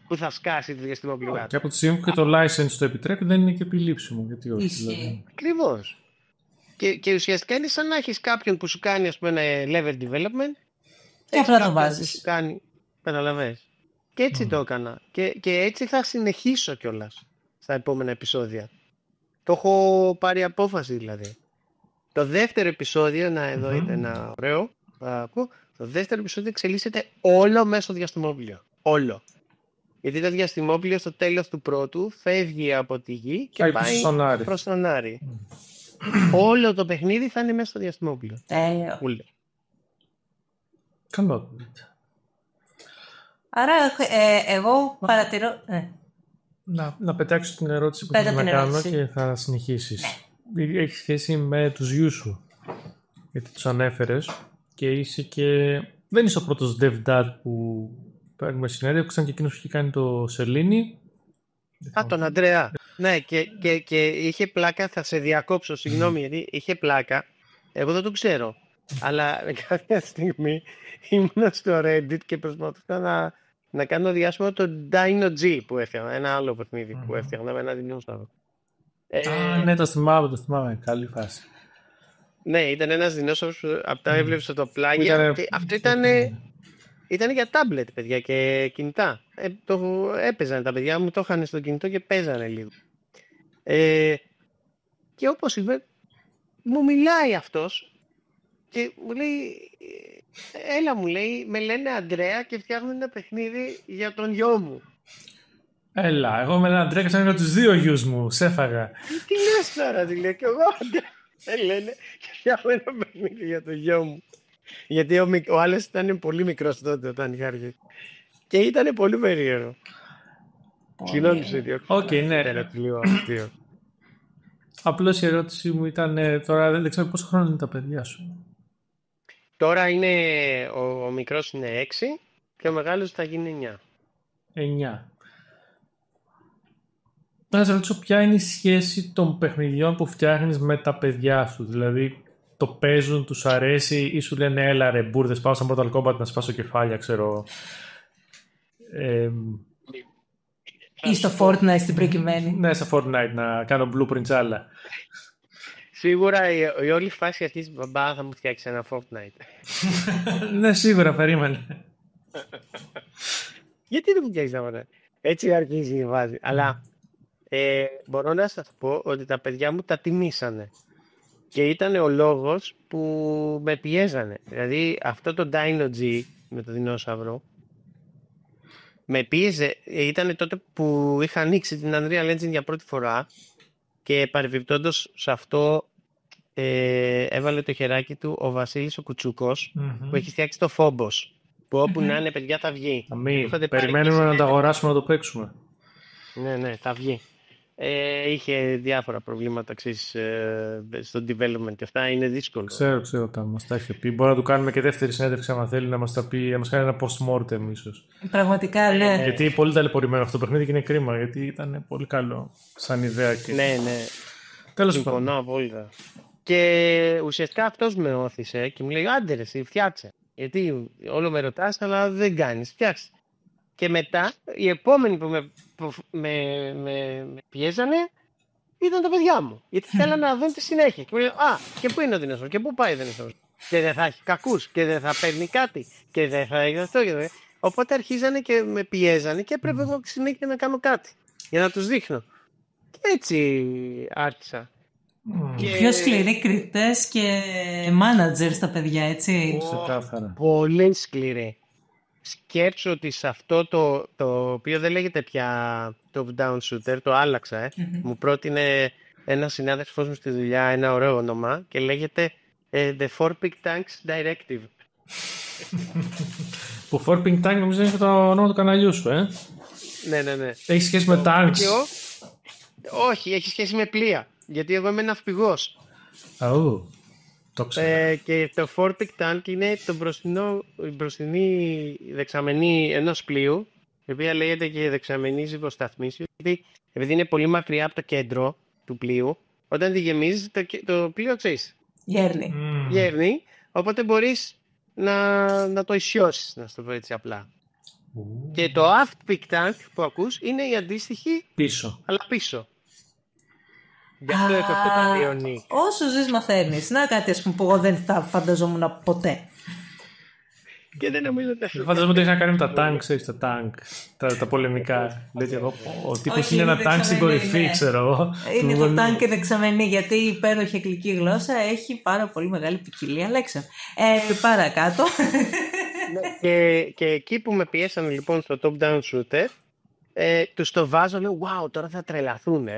που θα σκάσει το διαστημόπλιο. Και από τη στιγμή που και το license το επιτρέπει, δεν είναι και επιλήψιμο. Γιατί όχι, δηλαδή. Ακριβώς. Και ουσιαστικά είναι σαν να έχεις κάποιον που σου κάνει, ας πούμε, ένα level development. Και απλά το βάζεις. Καταλαβαίνεις. Και έτσι το έκανα. Και έτσι θα συνεχίσω κιόλας στα επόμενα επεισόδια. Το έχω πάρει απόφαση δηλαδή. Το δεύτερο επεισόδιο, εδώ είναι ένα ωραίο. Το δεύτερο επεισόδιο εξελίσσεται όλο μέσα στο διαστημόπλιο. Όλο. Γιατί το διαστημόπλιο στο τέλος του πρώτου φεύγει από τη γη και πάει προς τον Άρη. Όλο το παιχνίδι θα είναι μέσα στο διαστημόπλιο. Καλό. Άρα εγώ παρατηρώ... Να πετάξω την ερώτηση που θέλω να κάνω και θα συνεχίσεις. Έχει σχέση με τους γιους σου. Γιατί τους ανέφερες και είσαι και... Δεν είσαι ο πρώτος DevDad που παίρνουμε συνέντευξη, και εκείνος που είχε κάνει το Σελήνη. Τον Αντρέα. Ναι, και είχε πλάκα, θα σε διακόψω, συγγνώμη, γιατί είχε πλάκα. Εγώ δεν το ξέρω. Αλλά κάποια στιγμή ήμουν στο Reddit και προσπαθούσα να κάνω διάσημο το Dino G που έφτιαχνα. Ένα άλλο παιχνίδι που έφτιαχνα με ένα δεινόσαυρο. Ναι, το θυμάμαι. Καλή φάση. Ναι, ήταν ένας δεινόσαυρος που αυτά έβλεψε το πλάγι. Αυτό ήταν για τάμπλετ, παιδιά, και κινητά. Έπαιζαν τα παιδιά μου, το είχαν στο κινητό και παίζανε λίγο. Και όπως είπε, μου μιλάει αυτός και μου λέει, έλα, μου λέει, με λένε Αντρέα και φτιάχνουν ένα παιχνίδι για τον γιο μου. Έλα, εγώ με έναν τρέκα σαν τους δύο γιους μου. Σε έφαγα. Τι λες τώρα, τη λέω και εγώ. Λένε και φτιάχνω ένα παιχνίδι για το γιο μου. Γιατί ο άλλος ήταν πολύ μικρός τότε όταν είχα αρχίσει. Και ήταν πολύ περίεργο. Συγγνώμη σε διώξω. Οκ, ναι. Λίγο αστείο. Απλώς η ερώτηση μου ήταν τώρα δεν ξέρω πόσο χρόνο είναι τα παιδιά σου. Τώρα είναι, ο μικρός είναι 6 και ο μεγάλος θα γίνει 9. 9. Να σε ρωτήσω ποια είναι η σχέση των παιχνιδιών που φτιάχνεις με τα παιδιά σου. Δηλαδή το παίζουν, τους αρέσει ή σου λένε έλα ρε μπουρδες πάω σαν Mortal Kombat να σπάσω κεφάλια ξέρω. Ή στο Fortnite στην προκειμένη. Ναι, στο Fortnite να κάνω blueprints άλλα. Σίγουρα η όλη φάση αρχίζει μπαμπά θα μου φτιάξει ένα Fortnite. Ναι, σίγουρα, περίμενε. Γιατί δεν μου φτιάξεις ένα Fortnite. Έτσι αρχίζει η βάση. Αλλά μπορώ να σας πω ότι τα παιδιά μου τα τιμήσανε. Και ήταν ο λόγος που με πιέζανε. Δηλαδή αυτό το Dino G με το δεινόσαυρο με πίεζε. Ήταν τότε που είχα ανοίξει την Unreal Engine για πρώτη φορά και παρεμπιπτόντως σε αυτό έβαλε το χεράκι του ο Βασίλης ο Κουτσούκος που έχει φτιάξει το Phobos που όπου να είναι παιδιά θα βγει. Περιμένουμε να το αγοράσουμε να το παίξουμε. Ναι, θα βγει. Είχε διάφορα προβλήματα στο development και αυτά είναι δύσκολο. Ξέρω, μας τα έχει πει. Μπορεί να του κάνουμε και δεύτερη συνέντευξη άμα θέλει να μας τα πει, να μας κάνει ένα post-mortem ίσως. Πραγματικά, ναι. Γιατί πολύ ταλαιπωρημένο αυτό το παιχνίδι και είναι κρίμα, γιατί ήταν πολύ καλό σαν ιδέα. Και... Ναι. Τέλος συμφωνώ απόλυτα. Και ουσιαστικά αυτός με όθησε και μου λέει άντε ρε εσύ φτιάξε. Γιατί όλο με ρωτάς αλλά δεν κάνεις, φτιάξε. Και μετά οι επόμενοι που με πιέζανε ήταν τα παιδιά μου. Γιατί θέλανε να δουν τη συνέχεια. Και μου λέει και πού είναι ο δεινόσαυρος και πού πάει ο δεινόσαυρος. Και δεν θα έχει κακούς και δεν θα παίρνει κάτι και δεν θα έχει αυτό. Οπότε αρχίζανε και με πιέζανε και έπρεπε εγώ συνέχεια να κάνω κάτι για να τους δείχνω. Και έτσι άρχισα. Πιο σκληροί κριτές και managers τα παιδιά, έτσι. Πολύ σκληροί. Σκέψω ότι σε αυτό το οποίο δεν λέγεται πια top-down shooter, το άλλαξα. Μου πρότεινε ένα συνάδελφός μου στη δουλειά ένα ωραίο όνομα και λέγεται The 4-Pig Tanks Directive. Που 4-Pig Tank νομίζω είναι το όνομα του καναλιού σου, Ναι. Έχει σχέση με tanks. Όχι, έχει σχέση με πλοία. Γιατί εγώ είμαι ναυπηγός. Το ξέρω. Και το 4-Pig Tank είναι η μπροστινή δεξαμενή ενός πλοίου, η οποία λέγεται και δεξαμενή ζυγοσταθμίσιο, επειδή είναι πολύ μακριά από το κέντρο του πλοίου, όταν τη γεμίζεις το πλοίο ξέρεις. Γέρνει, οπότε μπορείς να το ισιώσεις, να σου το πω έτσι απλά. Και το Aft Pig Tank που ακούς είναι η αντίστοιχη πίσω. Αλλά πίσω. Γι' αυτό έχω αυτό τα διονύει. Όσο ζεις μαθαίνεις. Να κάτι ας πούμε που εγώ δεν θα φανταζόμουν ποτέ. Και δεν νομίζω ότι φανταζόμουν ότι έχει να κάνει με τα τάγκ, ξέρεις, τα τάγκ, τα πολεμικά. Λέτε εγώ, ο τύπος είναι ένα τάγκ στην κορυφή, ξέρω εγώ. Είναι το τάγκ και δεξαμενή, γιατί η υπέροχη αγγλική γλώσσα έχει πάρα πολύ μεγάλη ποικιλία λέξεων. Παρακάτω. Και εκεί που με πιέσανε λοιπόν στο top-down shooter, τους το βάζω, λέω, wow, τώρα θα τρελαθούν,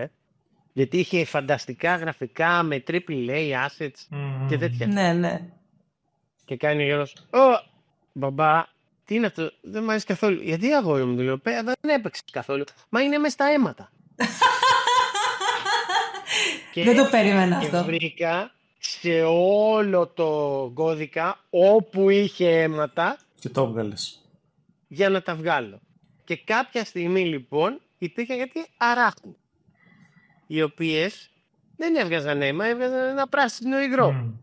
γιατί είχε φανταστικά γραφικά με AAA assets και τέτοια. Ναι. Και κάνει ο Γιώργος, μπαμπά, τι είναι αυτό, δεν μου αρέσει καθόλου. Γιατί αγόρι μου, του λέω, δεν έπαιξε καθόλου. Μα είναι μες στα αίματα. Δεν το περίμενα αυτό. Και βρήκα σε όλο το κώδικα όπου είχε αίματα. Και το έβγαλες. Για να τα βγάλω. Και κάποια στιγμή λοιπόν υπήρχε γιατί αράχνη, οι οποίες δεν έβγαζαν αίμα, έβγαζαν ένα πράσινο υγρό.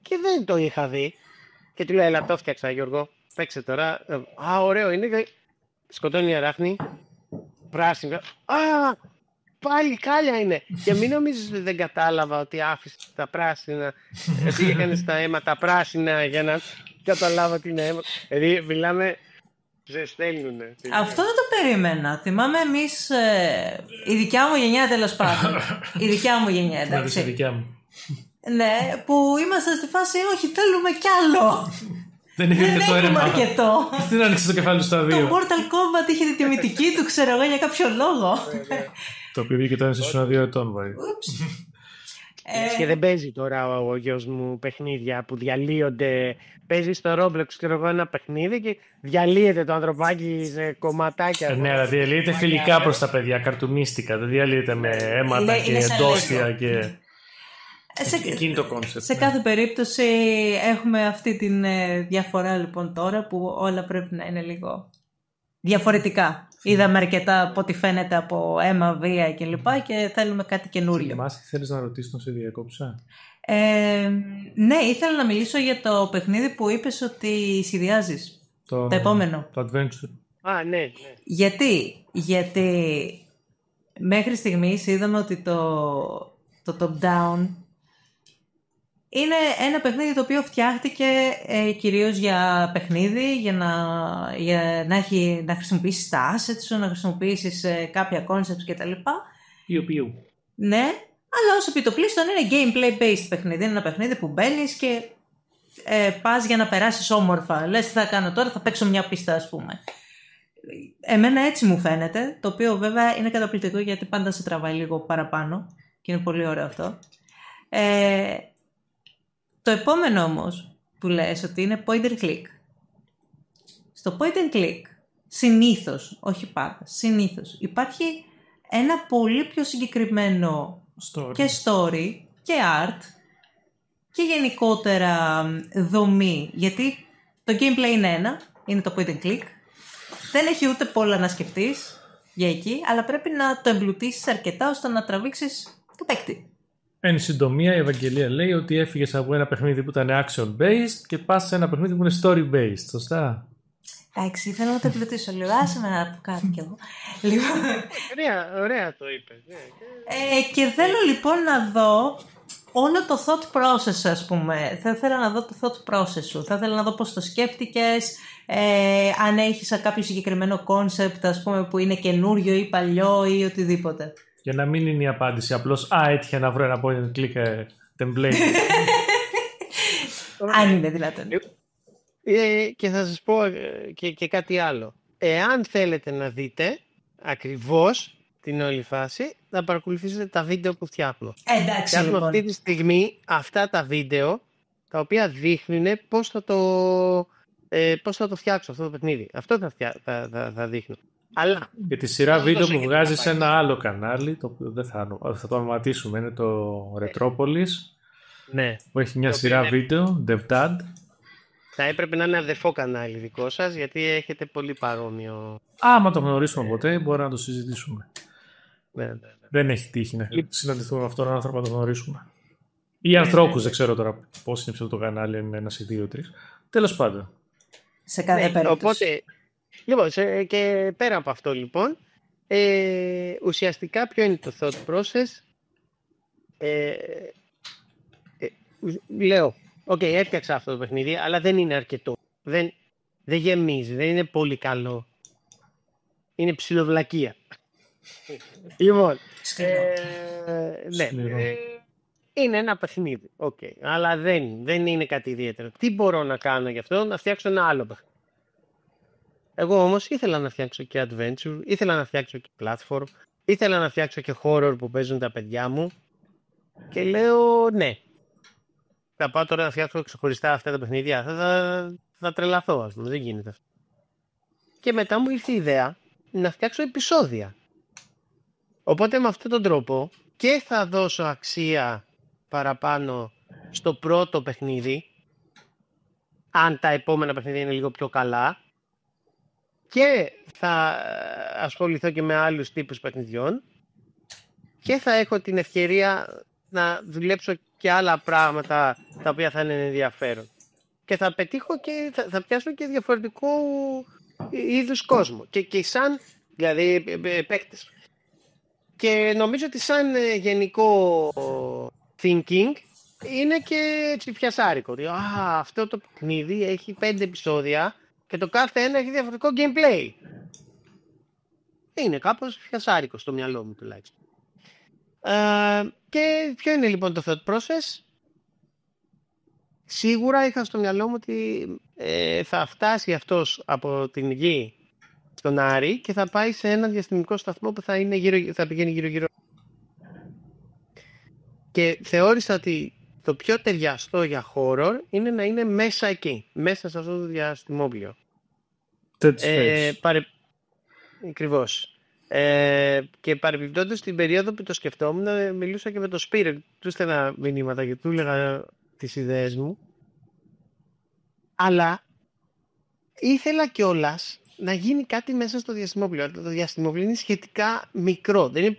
Και δεν το είχα δει. Και του λέω, έλα, το φτιάξα, Γιώργο. Παίξε τώρα. Ωραίο είναι. Σκοτώνει η αράχνη. Πράσινο. Πάλι κάλια είναι. Και μην νομίζεις ότι δεν κατάλαβα ότι άφησε τα πράσινα. Εσύ έκανες τα αίματα πράσινα για να καταλάβω ότι είναι αίμα. Δηλαδή, μιλάμε. Ζεσταίννουνε. Αυτό δεν το περίμενα. Θυμάμαι εμείς, η δικιά μου γενιά τέλος πάντων. Η δικιά μου γενιά, εντάξει. Η δικιά μου. Ναι, που είμαστε στη φάση, όχι, θέλουμε κι άλλο. Δεν είχε και το έρευνα. αρκετό. Δεν άνοιξε το κεφάλι του στα Το δύο. Mortal Kombat είχε τη τιμητική του, ξέρω εγώ, για κάποιο λόγο. Το οποίο βγήκε τώρα ήσουν 2 ετών, βάει. Και δεν παίζει τώρα ο γιος μου παιχνίδια που διαλύονται. Παίζει στο Roblox, ξέρω εγώ, ένα παιχνίδι και διαλύεται το ανθρωπάκι σε κομματάκια. Ναι, αλλά διαλύεται φιλικά προς τα παιδιά, καρτουνίστικα. Δεν διαλύεται με αίματα και εντόστια και. Εκείνη το κόνσεπτ. Σε κάθε περίπτωση έχουμε αυτή την διαφορά λοιπόν τώρα που όλα πρέπει να είναι λίγο διαφορετικά. Είδαμε αρκετά από ό,τι φαίνεται από αίμα, βία κλπ. Και θέλουμε κάτι καινούριο. Μάση, θέλεις να ρωτήσεις να σε διακόψα? Ναι, ήθελα να μιλήσω για το παιχνίδι που είπες ότι σχεδιάζεις. Το επόμενο. Το Adventure. Ναι. Γιατί μέχρι στιγμής είδαμε ότι το top-down είναι ένα παιχνίδι το οποίο φτιάχτηκε κυρίως για παιχνίδι, για να χρησιμοποιήσεις τα assets σου, να χρησιμοποιήσεις κάποια concepts κτλ. Πιου. Ναι, αλλά ως επιτοπλίστων είναι gameplay based παιχνίδι. Είναι ένα παιχνίδι που μπαίνεις και πας για να περάσεις όμορφα. Λες τι θα κάνω τώρα, θα παίξω μια πίστα ας πούμε. Εμένα έτσι μου φαίνεται, το οποίο βέβαια είναι καταπληκτικό γιατί πάντα σε τραβάει λίγο παραπάνω και είναι πολύ ωραίο αυτό. Το επόμενο όμως που λες ότι είναι point and click. Στο point and click συνήθως, όχι πάντα, συνήθως υπάρχει ένα πολύ πιο συγκεκριμένο και story και art και γενικότερα δομή. Γιατί το gameplay είναι είναι το point and click. Δεν έχει ούτε πολλά να σκεφτείς για εκεί, αλλά πρέπει να το εμπλουτίσεις αρκετά ώστε να τραβήξεις το παίκτη. Εν συντομία, η Ευαγγελία λέει ότι έφυγες από ένα παιχνίδι που ήταν action-based και πας σε ένα παιχνίδι που είναι story-based. Σωστά? Εντάξει, θέλω να το εμπλουτίσω λίγο. Άσε με να πω κάτι κι εγώ. Ωραία το είπες. Και θέλω λοιπόν να δω όλο το thought process, ας πούμε. Θα ήθελα να δω το thought process σου. Θα ήθελα να δω πώς το σκέφτηκες, αν έχεις κάποιο συγκεκριμένο concept, ας πούμε, που είναι καινούριο ή παλιό ή οτιδήποτε. Για να μην είναι η απάντηση απλώς έτυχε να βρω ένα point and click template. Αν είναι δυνατόν. Και θα σας πω και κάτι άλλο. Εάν θέλετε να δείτε ακριβώς την όλη φάση, θα παρακολουθήσετε τα βίντεο που φτιάχνω. Εντάξει, φτιάχνω λοιπόν. αυτή τη στιγμή αυτά τα βίντεο τα οποία δείχνουν πώς θα το φτιάξω αυτό το παιχνίδι. Αυτό θα δείχνω. Αλλά για τη σειρά βίντεο που βγάζει σε ένα άλλο κανάλι, το οποίο δεν θα το ονοματίσουμε, είναι το Retropolis. Ναι. Που έχει μια σειρά βίντεο, DevDad. Θα έπρεπε να είναι αδερφό κανάλι δικό σας, γιατί έχετε πολύ παρόμοιο. Άμα το γνωρίσουμε ποτέ, μπορεί να το συζητήσουμε. Ναι. Δεν έχει τύχει να συναντηθούμε με αυτόν τον άνθρωπο να το γνωρίσουμε. Ή ανθρώπους, δεν ξέρω τώρα πώς είναι αυτό το κανάλι, είναι ένας ή δύο, τρεις. Τέλος πάντων. Σε κάθε περίπτωση. Οπότε, λοιπόν, και πέρα από αυτό λοιπόν, ουσιαστικά ποιο είναι το thought process. Λέω, έφτιαξα αυτό το παιχνίδι, αλλά δεν είναι αρκετό. Δεν γεμίζει, δεν είναι πολύ καλό. Είναι ψιλοβλακεία. Λοιπόν, είναι ένα παιχνίδι, αλλά δεν είναι κάτι ιδιαίτερο. Τι μπορώ να κάνω γι' αυτό? Να φτιάξω ένα άλλο παιχνίδι. Εγώ όμως ήθελα να φτιάξω και adventure, ήθελα να φτιάξω και platform, ήθελα να φτιάξω και horror που παίζουν τα παιδιά μου και λέω ναι. Θα πάω τώρα να φτιάξω ξεχωριστά αυτά τα παιχνίδια, θα τρελαθώ, ας πούμε, δεν γίνεται αυτό. Και μετά μου ήρθε η ιδέα να φτιάξω επεισόδια. Οπότε με αυτόν τον τρόπο και θα δώσω αξία παραπάνω στο πρώτο παιχνίδι, αν τα επόμενα παιχνίδια είναι λίγο πιο καλά, και θα ασχοληθώ και με άλλους τύπους παιχνιδιών και θα έχω την ευκαιρία να δουλέψω και άλλα πράγματα τα οποία θα είναι ενδιαφέρον. Και θα πετύχω και θα πιάσω και διαφορετικό είδους κόσμο. Και σαν, δηλαδή, παίκτες. Και νομίζω ότι σαν γενικό thinking είναι και έτσι πιασάρικο. Αυτό το παιχνίδι έχει 5 επεισόδια και το κάθε ένα έχει διαφορετικό gameplay. Είναι κάπως πιασάρικο στο μυαλό μου τουλάχιστον. Και ποιο είναι λοιπόν το thought process? Σίγουρα είχα στο μυαλό μου ότι θα φτάσει αυτός από την Γη στον Άρη και θα πάει σε ένα διαστημικό σταθμό που θα πηγαίνει γύρω-γύρω. Και θεώρησα ότι το πιο ταιριαστό για horror είναι να είναι μέσα εκεί, μέσα σε αυτό το διαστημόπλιο. Ακριβώς. Και παρεμπιπτόντως την περίοδο που το σκεφτόμουν, μιλούσα και με τον Σπύρο, του έστελνα μηνύματα και του έλεγα τις ιδέες μου. Αλλά ήθελα κιόλας να γίνει κάτι μέσα στο διαστημόπλιο. Το διαστημόπλιο είναι σχετικά μικρό. Δεν είναι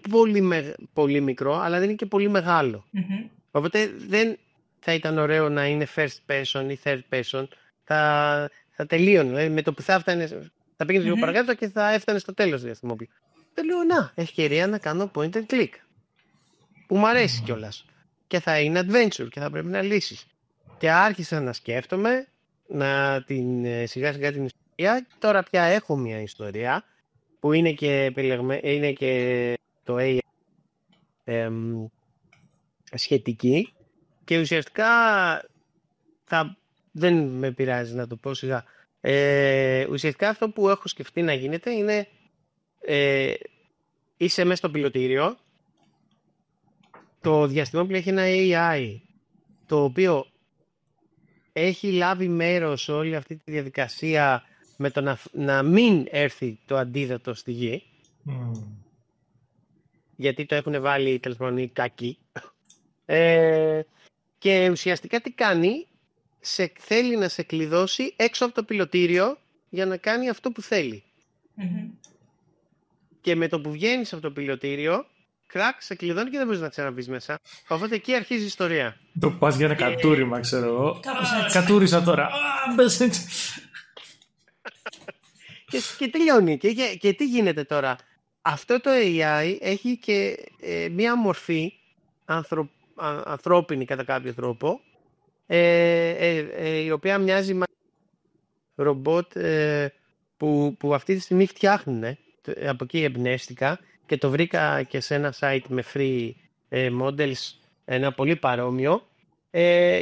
πολύ μικρό, αλλά δεν είναι και πολύ μεγάλο. Mm-hmm. Οπότε δεν θα ήταν ωραίο να είναι first person ή third person. Θα τελείωνε. Δηλαδή με το που θα πήγαινε λίγο παρακάτω και θα έφτανε στο τέλος του διαστημόπλιο. Δεν λέω ευκαιρία να κάνω point and click. Που μου αρέσει κιόλας. Και θα είναι adventure και θα πρέπει να λύσεις. Και άρχισα να σκέφτομαι σιγά σιγά την ιστορία. Τώρα πια έχω μια ιστορία που είναι και το AI σχετική και ουσιαστικά δεν με πειράζει να το πω σιγά. Ουσιαστικά αυτό που έχω σκεφτεί να γίνεται είναι είσαι μέσα στο πιλωτήριο, το διαστημόπλιο έχει ένα AI το οποίο έχει λάβει μέρος σε όλη αυτή τη διαδικασία με το να μην έρθει το αντίδοτο στη Γη, γιατί το έχουν βάλει τέλος πάντων οι κακοί, και ουσιαστικά τι κάνει, θέλει να σε κλειδώσει έξω από το πιλωτήριο για να κάνει αυτό που θέλει. Και με το που βγαίνεις από το πιλωτήριο, σε κλειδώνει και δεν μπορείς να ξαναμπείς μέσα. Οπότε εκεί αρχίζει η ιστορία. Το πας για ένα κατούριμα, ξέρω εγώ. Κατούρισα τώρα. Και τελειώνει. Και τι γίνεται τώρα. Αυτό το AI έχει και μία μορφή ανθρώπινη κατά κάποιο τρόπο, η οποία μοιάζει με ρομπότ που αυτή τη στιγμή φτιάχνουν. Από εκεί εμπνεύστηκα και το βρήκα και σε ένα site με free models, ένα πολύ παρόμοιο,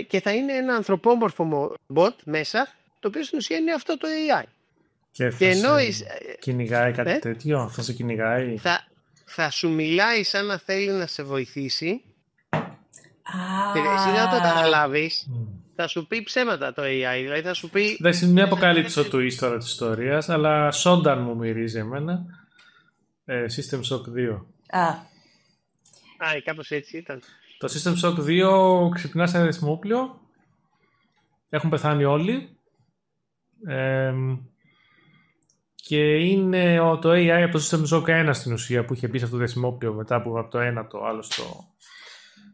και θα είναι ένα ανθρωπόμορφο bot μέσα, το οποίο στην ουσία είναι αυτό το AI. Και κυνηγάει κάτι τέτοιο, θα σε κυνηγάει. Θα σου μιλάει σαν να θέλει να σε βοηθήσει. Και εσύ να το καταλάβεις, θα σου πει ψέματα το AI. Δηλαδή θα σου πει. Δεν είναι μια αποκάλυψη του ύστερα της ιστορίας, αλλά Σόνταν μου μυρίζει εμένα. System Shock 2. Κάπως έτσι ήταν. Το System Shock 2 ξυπνά σε ένα διαστημόπλιο. Έχουν πεθάνει όλοι. Και είναι το AI από το System Shock 1 στην ουσία που είχε μπει σε αυτό το διαστημόπλιο μετά από το ένα το άλλο στο.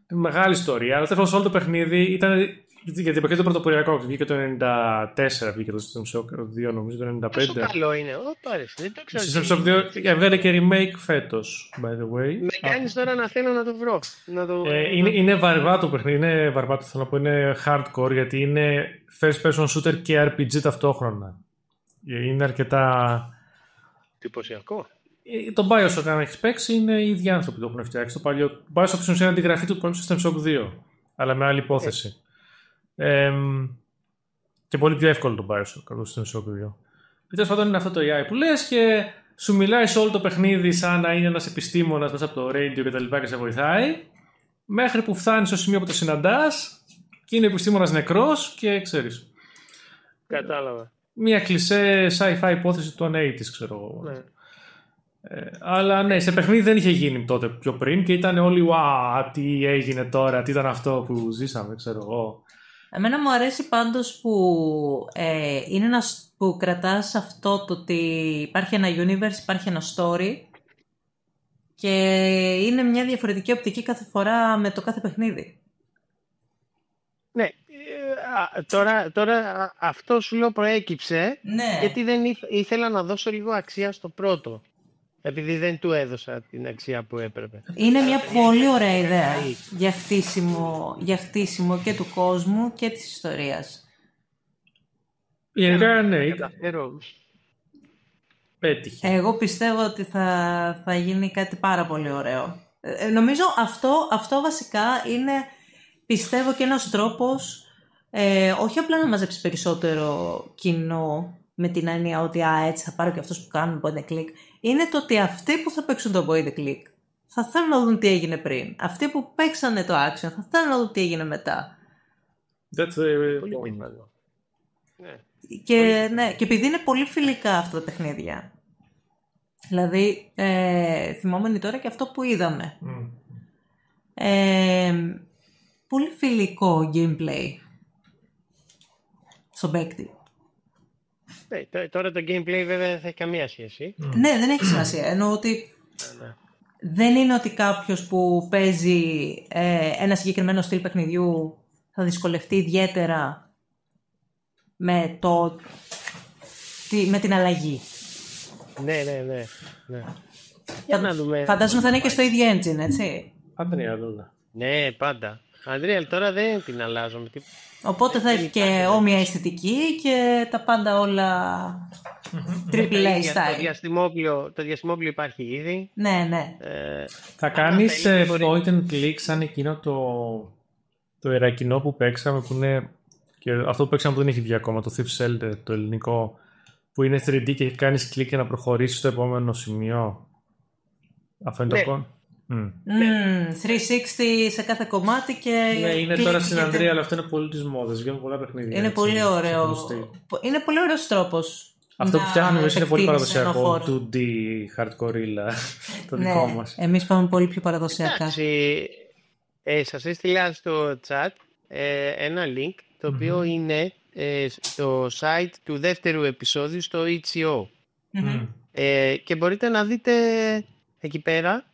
Μεγάλη ιστορία. Αλλά τέλος όλο το παιχνίδι ήταν. Για την εποχή του πρωτοποριακού, βγήκε το 1994, βγήκε το System Shock 2, νομίζω το 1995. Πόσο καλό είναι, το άρεσε, δεν το ξέρω. Το System Shock 2 έβγαλε και remake φέτος, by the way. Με κάνεις τώρα να θέλω να το βρω. Είναι βαρβά το παιχνίδι, είναι βαρβά, θέλω να πω, είναι hardcore, γιατί είναι first person shooter και RPG ταυτόχρονα. Είναι αρκετά. Εντυπωσιακό. Το Bioshock, αν έχει παίξει, είναι οι ίδιοι άνθρωποι που το έχουν φτιάξει. Το παλιό Bioshock στην ουσία είναι αντιγραφή του πρώτου System Shock 2, αλλά με άλλη υπόθεση. Και πολύ πιο εύκολο το Bioshock από το System Shock 2. Τέλος πάντων είναι αυτό το AI που λες και σου μιλάει σε όλο το παιχνίδι σαν να είναι ένας επιστήμονας μέσα από το radio και τα λοιπά και σε βοηθάει, μέχρι που φτάνει στο σημείο που το συναντάς και είναι επιστήμονας νεκρός και ξέρεις. Κατάλαβα. Μια κλισέ sci-fi υπόθεση των 80's, ξέρω εγώ. Ναι. Αλλά ναι, σε παιχνίδι δεν είχε γίνει τότε πιο πριν και ήταν όλοι τι έγινε τώρα, τι ήταν αυτό που ζήσαμε, ξέρω εγώ. Εμένα μου αρέσει πάντως που είναι που κρατάς αυτό το ότι υπάρχει ένα universe, υπάρχει ένα story και είναι μια διαφορετική οπτική κάθε φορά με το κάθε παιχνίδι. Ναι, τώρα αυτό σου λέω προέκυψε, ναι. Γιατί δεν ήθελα να δώσω λίγο αξία στο πρώτο. Επειδή δεν του έδωσα την αξία που έπρεπε. Είναι μια πολύ ωραία ιδέα για χτίσιμο και του κόσμου και της ιστορίας. Γενικά ναι. Πέτυχε. Εγώ πιστεύω ότι θα γίνει κάτι πάρα πολύ ωραίο. Νομίζω αυτό βασικά είναι, πιστεύω, και ένας τρόπος όχι απλά να μαζέψει περισσότερο κοινό με την έννοια ότι έτσι θα πάρω και αυτούς που κάνουν point and click. Είναι το ότι αυτοί που θα παίξουν το point and click θα θέλουν να δουν τι έγινε πριν. Αυτοί που παίξανε το action θα θέλουν να δουν τι έγινε μετά. That's very Πολύ point. πιθανό. Ναι. Και επειδή είναι πολύ φιλικά αυτά τα παιχνίδια. Δηλαδή, θυμόμαι τώρα και αυτό που είδαμε. Πολύ φιλικό gameplay στον παίκτη. Τώρα το gameplay βέβαια δεν θα έχει καμία σχέση. Ναι, δεν έχει σημασία. Εννοώ ότι δεν είναι ότι κάποιος που παίζει ένα συγκεκριμένο στυλ παιχνιδιού θα δυσκολευτεί ιδιαίτερα με την αλλαγή. Ναι. Για να δούμε. Φαντάζομαι θα είναι και στο ίδιο engine, έτσι. Πάντα είναι όλα. Ναι, πάντα. Unreal τώρα δεν την αλλάζω με τίποτα. Οπότε θα έχει και όμοια αισθητική και τα πάντα όλα triple A style. Το διαστημόπλιο υπάρχει ήδη. Ναι. Θα κάνεις point and click σαν εκείνο το Ιρακινό που παίξαμε, που είναι και αυτό που παίξαμε που δεν έχει βγει ακόμα, το Thief Shelter, το ελληνικό, που είναι 3D και κάνεις κλικ και να προχωρήσεις στο επόμενο σημείο. Αυτό είναι το κόν. 360 σε κάθε κομμάτι και... Ναι, είναι τώρα στην Unreal, αλλά αυτό είναι πολύ της μόδας, βγαίνουν πολλά παιχνίδια. Είναι πολύ ωραίο. Είναι πολύ ωραίος τρόπος. Αυτό που φτιάχνουμε εμείς είναι πολύ παραδοσιακό, 2D hardcore, το δικό μας. Εμείς πάμε πολύ πιο παραδοσιακά. Σας έστειλα στο chat ένα link, το οποίο είναι στο site του δεύτερου επεισόδιου στο itch.io. Και μπορείτε να δείτε εκεί πέρα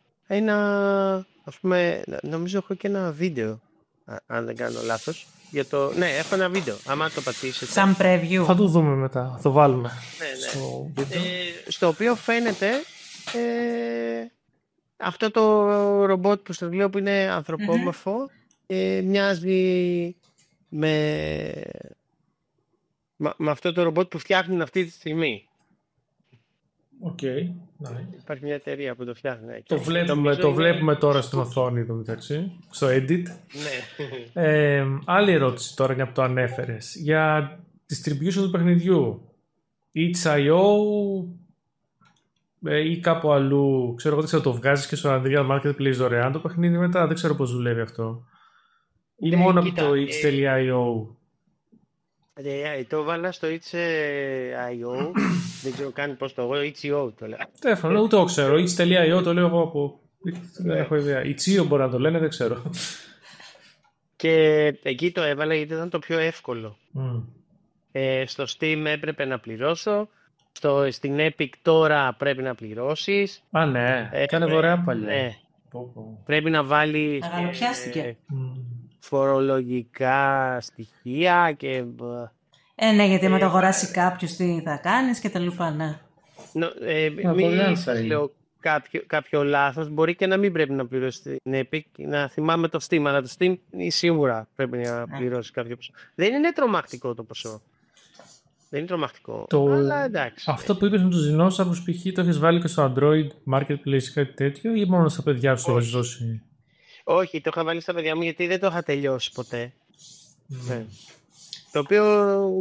ας πούμε, νομίζω έχω και ένα βίντεο, αν δεν κάνω λάθος. Ναι, έχω ένα βίντεο, άμα το πατήσετε. Σαν preview. Θα το δούμε μετά, θα το βάλουμε. Ναι. Στο οποίο φαίνεται αυτό το ρομπότ που σας λέω που είναι ανθρωπόμορφο, μοιάζει με αυτό το ρομπότ που φτιάχνουν αυτή τη στιγμή. Υπάρχει μια εταιρεία που το φτιάχνει. Το βλέπουμε τώρα στην οθόνη το μεταξύ, στο edit. Ναι. Άλλη ερώτηση τώρα, για που το ανέφερες, για distribution του παιχνιδιού. itch.io ή κάπου αλλού, ξέρω εγώ, δεν ξέρω, το βγάζεις και στο Unreal Marketplace δωρεάν το παιχνίδι μετά, δεν ξέρω πώς δουλεύει αυτό. Ή μόνο από το itch.io. Το βάλα στο itch.io, δεν ξέρω καν πώς το λέω, itch.io το λέω. Τέφανο, ούτε το ξέρω, itch.io το λέω εγώ από... Δεν έχω ιδέα. itch.io μπορεί να το λένε, δεν ξέρω. Και εκεί το έβαλα γιατί ήταν το πιο εύκολο. Στο Steam έπρεπε να πληρώσω, στην Epic τώρα πρέπει να πληρώσεις. Α, ναι, κάνε δωρεάν παλιά. Ναι. Πρέπει να βάλεις φορολογικά στοιχεία και... Ναι, γιατί άμα το αγοράσει κάποιος τι θα κάνεις και τα λοιπά, ναι. Μην σας λέω κάποιο λάθος, μπορεί και να μην πρέπει να πληρώσει την Epic, να θυμάμαι το Steam, αλλά το Steam σίγουρα πρέπει να πληρώσει κάποιο ποσό. Δεν είναι τρομακτικό το ποσό. Δεν είναι τρομακτικό, αλλά εντάξει. Αυτό που είπες με τους δεινόσαυρους, π.χ. το έχεις βάλει και στο Android Marketplace ή κάτι τέτοιο, ή μόνο στα παιδιά σου το έχεις δώσει? Όχι, το είχα βάλει στα παιδιά μου γιατί δεν το είχα τελειώσει ποτέ. Ναι. Το οποίο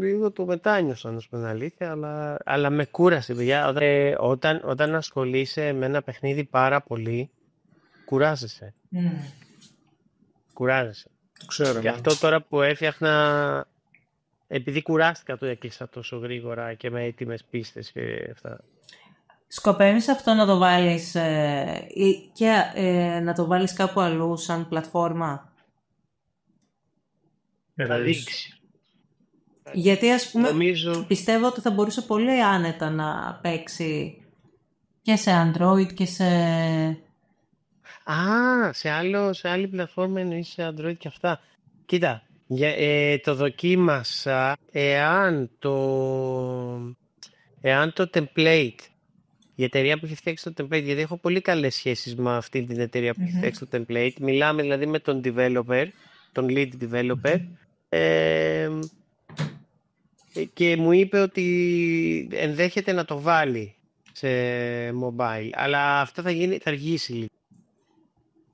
λίγο το μετάνιωσα, να σου πω την αλήθεια, αλλά με κούρασε, παιδιά. Όταν ασχολείσαι με ένα παιχνίδι πάρα πολύ, κουράζεσαι. Κουράζεσαι. Ξέρω. Και αυτό τώρα που έφτιαχνα, επειδή κουράστηκα το έκλεισα τόσο γρήγορα και με έτοιμες πίστες και αυτά. Σκοπεύεις αυτό να το βάλεις και να το βάλεις κάπου αλλού σαν πλατφόρμα? Θα δείξει. Γιατί ας πούμε πιστεύω ότι θα μπορούσε πολύ άνετα να παίξει και σε Android και σε... σε άλλη πλατφόρμα εννοείς σε Android και αυτά. Κοίτα, το δοκίμασα εάν το template, η εταιρεία που έχει φτιάξει το template, γιατί έχω πολύ καλές σχέσεις με αυτή την εταιρεία που έχει φτιάξει το template, μιλάμε δηλαδή με τον developer, τον lead developer, και μου είπε ότι ενδέχεται να το βάλει σε mobile, αλλά αυτό θα αργήσει λίγο.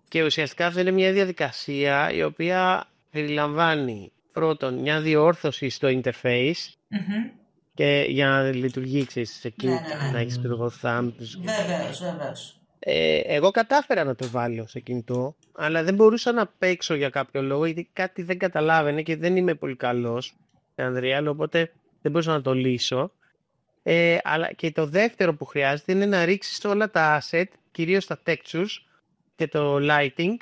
Και ουσιαστικά αυτό είναι μια διαδικασία η οποία περιλαμβάνει πρώτον μια διόρθωση στο interface και για να λειτουργεί, ξέρεις, εκεί να έχεις εγώ thumbs. Βεβαίως. Εγώ κατάφερα να το βάλω σε κινητό, αλλά δεν μπορούσα να παίξω για κάποιο λόγο, γιατί κάτι δεν καταλάβαινε και δεν είμαι πολύ καλός σε Unreal, οπότε δεν μπορούσα να το λύσω. Αλλά και το δεύτερο που χρειάζεται είναι να ρίξεις όλα τα asset, κυρίως τα textures και το lighting,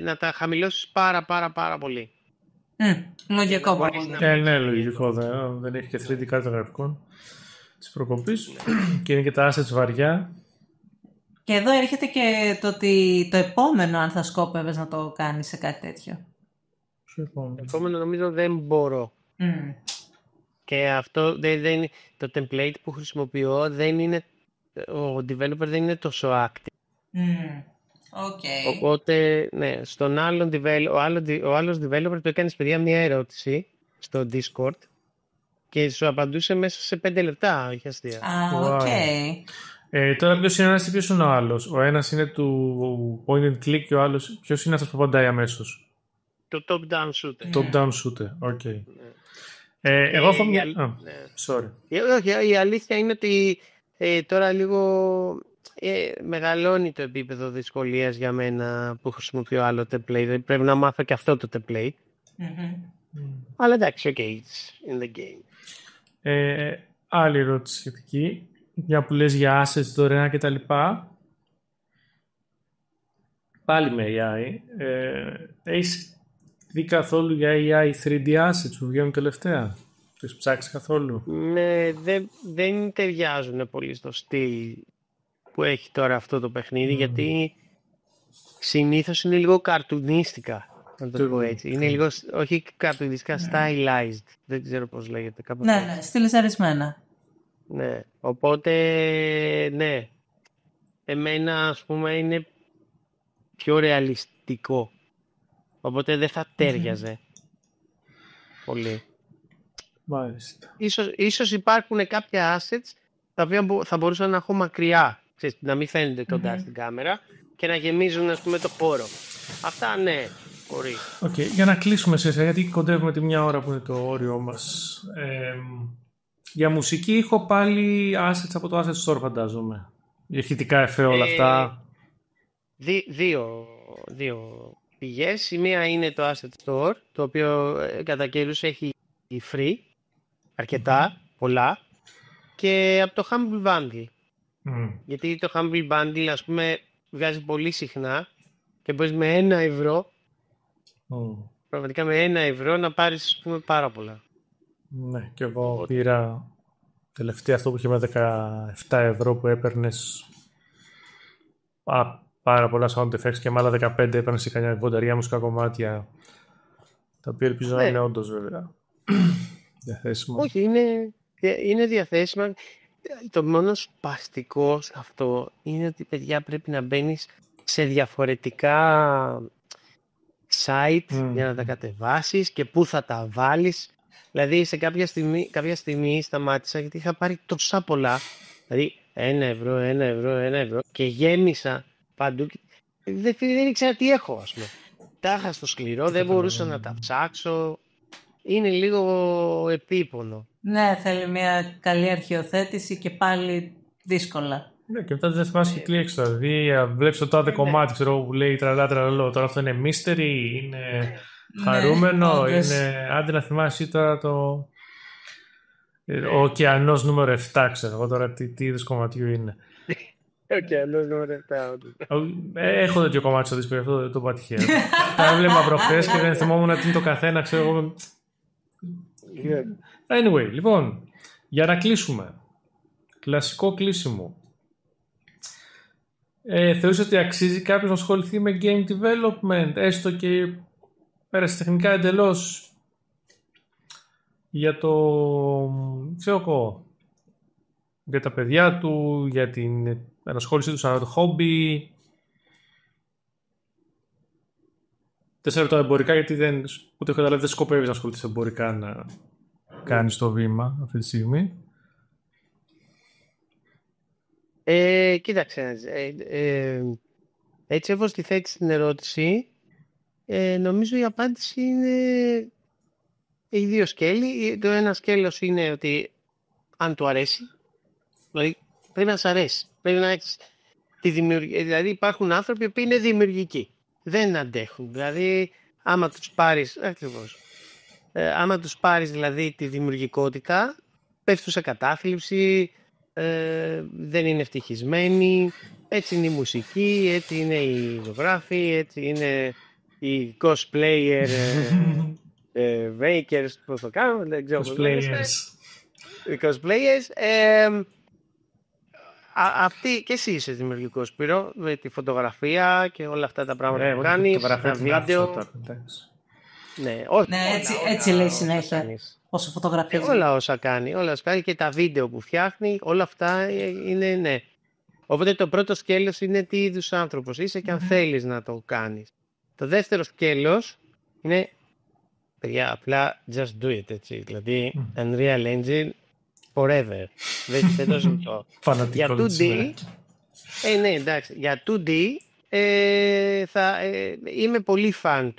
να τα χαμηλώσεις πάρα πολύ. Λογικό πολύ. Ναι, λογικό. Δεν έχει και 3D κάρτα γραφικών της προκοπής και είναι και τα assets βαριά. Και εδώ έρχεται και το ότι το επόμενο, αν θα σκόπευες να το κάνεις σε κάτι τέτοιο. Το επόμενο νομίζω δεν μπορώ. Και αυτό το template που χρησιμοποιώ δεν είναι, ο developer δεν είναι τόσο active. Okay. Οπότε, ναι, στον άλλον ο άλλος developer του έκανες, παιδιά, μια ερώτηση στο Discord και σου απαντούσε μέσα σε 5 λεπτά. Είχε αστεία. Τώρα ποιος είναι ο ένας και ποιος είναι ο άλλος? Ο ένας είναι του point and click και ο άλλος ποιος είναι αυτός που απαντάει αμέσως? Το top-down shooter. Top-down shooter, οκ. Εγώ θα μια... Sorry. Όχι, η αλήθεια είναι ότι τώρα λίγο μεγαλώνει το επίπεδο δυσκολίας για μένα που χρησιμοποιώ άλλο template. Πρέπει να μάθω και αυτό το template. Αλλά εντάξει, ok, it's in the game. Άλλη ερώτηση σχετική. Για που λες για assets δωρεάν και τα λοιπά. Πάλι με AI. Έχεις δει καθόλου για AI 3D assets που βγαίνουν τελευταία? Το έχεις ψάξει καθόλου? Ναι, δεν ταιριάζουν πολύ στο στυλ που έχει τώρα αυτό το παιχνίδι, γιατί συνήθως είναι λίγο καρτουνίστικα, να το πω έτσι. Είναι λίγο, όχι καρτουνίστικα, stylized. Δεν ξέρω πώς λέγεται. Ναι, στυλιζαρισμένα. Ναι, οπότε, ναι. Εμένα, ας πούμε, είναι πιο ρεαλιστικό. Οπότε δεν θα τέριαζε πολύ. Μάλιστα. Ίσως υπάρχουν κάποια assets τα οποία θα μπορούσα να έχω μακριά, ξέρεις, να μην φαίνονται κοντά στην κάμερα και να γεμίζουν, ας πούμε, το χώρο. Αυτά, ναι, μπορεί. Okay, για να κλείσουμε γιατί κοντεύουμε τη μια ώρα που είναι το όριό μας. Για μουσική έχω πάλι assets από το Asset Store, φαντάζομαι. Ηχητικά εφέ, όλα αυτά. Δύο πηγές. Η μία είναι το Asset Store, το οποίο κατά καιρούς έχει free, αρκετά, πολλά, και από το Humble Bundle. Γιατί το Humble Bundle, ας πούμε, βγάζει πολύ συχνά και μπορείς με €1, πραγματικά με €1 να πάρεις, ας πούμε, πάρα πολλά. Ναι, και εγώ πήρα τελευταία αυτό που είχε με €17 που έπαιρνες πάρα πολλά sound effects και με άλλα 15 έπαιρνες σε κανένα βονταριά μουσικά κομμάτια, τα οποία ελπίζω να είναι όντως βέβαια διαθέσιμα. Όχι, είναι διαθέσιμα. Το μόνο σπαστικό σε αυτό είναι ότι, παιδιά, πρέπει να μπαίνεις σε διαφορετικά site για να τα κατεβάσεις και πού θα τα βάλεις. Δηλαδή σε κάποια στιγμή σταμάτησα γιατί είχα πάρει τόσα πολλά. Δηλαδή €1 και γέμισα παντού. Δεν ήξερα τι έχω, ας πούμε. Τα είχα στο σκληρό, δεν μπορούσα να τα ψάξω. Είναι λίγο επίπονο. Ναι, θέλει μια καλή αρχιοθέτηση και πάλι δύσκολα. Ναι, και μετά δεν θυμάσαι και κλείξεις. Δηλαδή, βλέπεις το τάδε κομμάτι, ξέρω, που λέει τραλά. Τώρα αυτό είναι mystery, είναι χαρούμενο, είναι. Άντε να θυμάσαι τώρα το. Ο ωκεανός νούμερο 7, ξέρω εγώ τώρα τι είδους κομματιού είναι. Ο ωκεανός νούμερο 7, όντως. Έχω τέτοιο κομμάτι στο δίσκο, αυτό το πάω τυχαία. Τα έβλεπα προχθές και δεν θυμόμουν τι είναι το καθένα, ξέρω εγώ. Anyway, λοιπόν, για να κλείσουμε. Κλασικό κλείσιμο. Θεωρείς ότι αξίζει κάποιος να ασχοληθεί με game development, έστω και πέρασε τεχνικά εντελώς, για το, ξέρω εγώ, για τα παιδιά του, για την ανασχόλησή του σαν χόμπι? Δεν σε ρωτάω εμπορικά, γιατί ούτε έχω καταλάβει, δεν σκοπεύεις να ασχοληθείς εμπορικά να κάνεις το βήμα αυτή τη στιγμή. Κοίταξε, έτσι όπως τη θέτεις την ερώτηση, νομίζω η απάντηση είναι Έχει δύο σκέλη. Το ένα σκέλος είναι ότι αν του αρέσει, δηλαδή πρέπει να σ' αρέσει. Πρέπει να έχεις τη δημιουργία. Δηλαδή υπάρχουν άνθρωποι που είναι δημιουργικοί. Δεν αντέχουν. Δηλαδή άμα τους πάρεις, ακριβώς, άμα τους πάρεις δηλαδή τη δημιουργικότητα, πέφτουν σε κατάθλιψη, δεν είναι ευτυχισμένοι. Έτσι είναι η μουσική, έτσι είναι οι ζωγράφοι, έτσι είναι οι cosplayer makers, πώς το κάνουν, δεν ξέρω πώς λέγεται. Οι cosplayers. Αυτή και εσύ είσαι δημιουργικός, Σπύρο, με τη φωτογραφία και όλα αυτά τα πράγματα που κάνεις, τα βίντεο. Ναι, έτσι λέει συνέχεια. Όσο φωτογραφίζει. Όλα όσα κάνει και τα βίντεο που φτιάχνει, όλα αυτά είναι, ναι. Οπότε το πρώτο σκέλος είναι τι είδους άνθρωπος είσαι και αν θέλεις να το κάνεις. Το δεύτερο σκέλος είναι, παιδιά, απλά just do it, έτσι. Δηλαδή, Unreal Engine forever. Δεν το ζητώ. Για 2D, ναι, εντάξει, για 2D είμαι πολύ φαν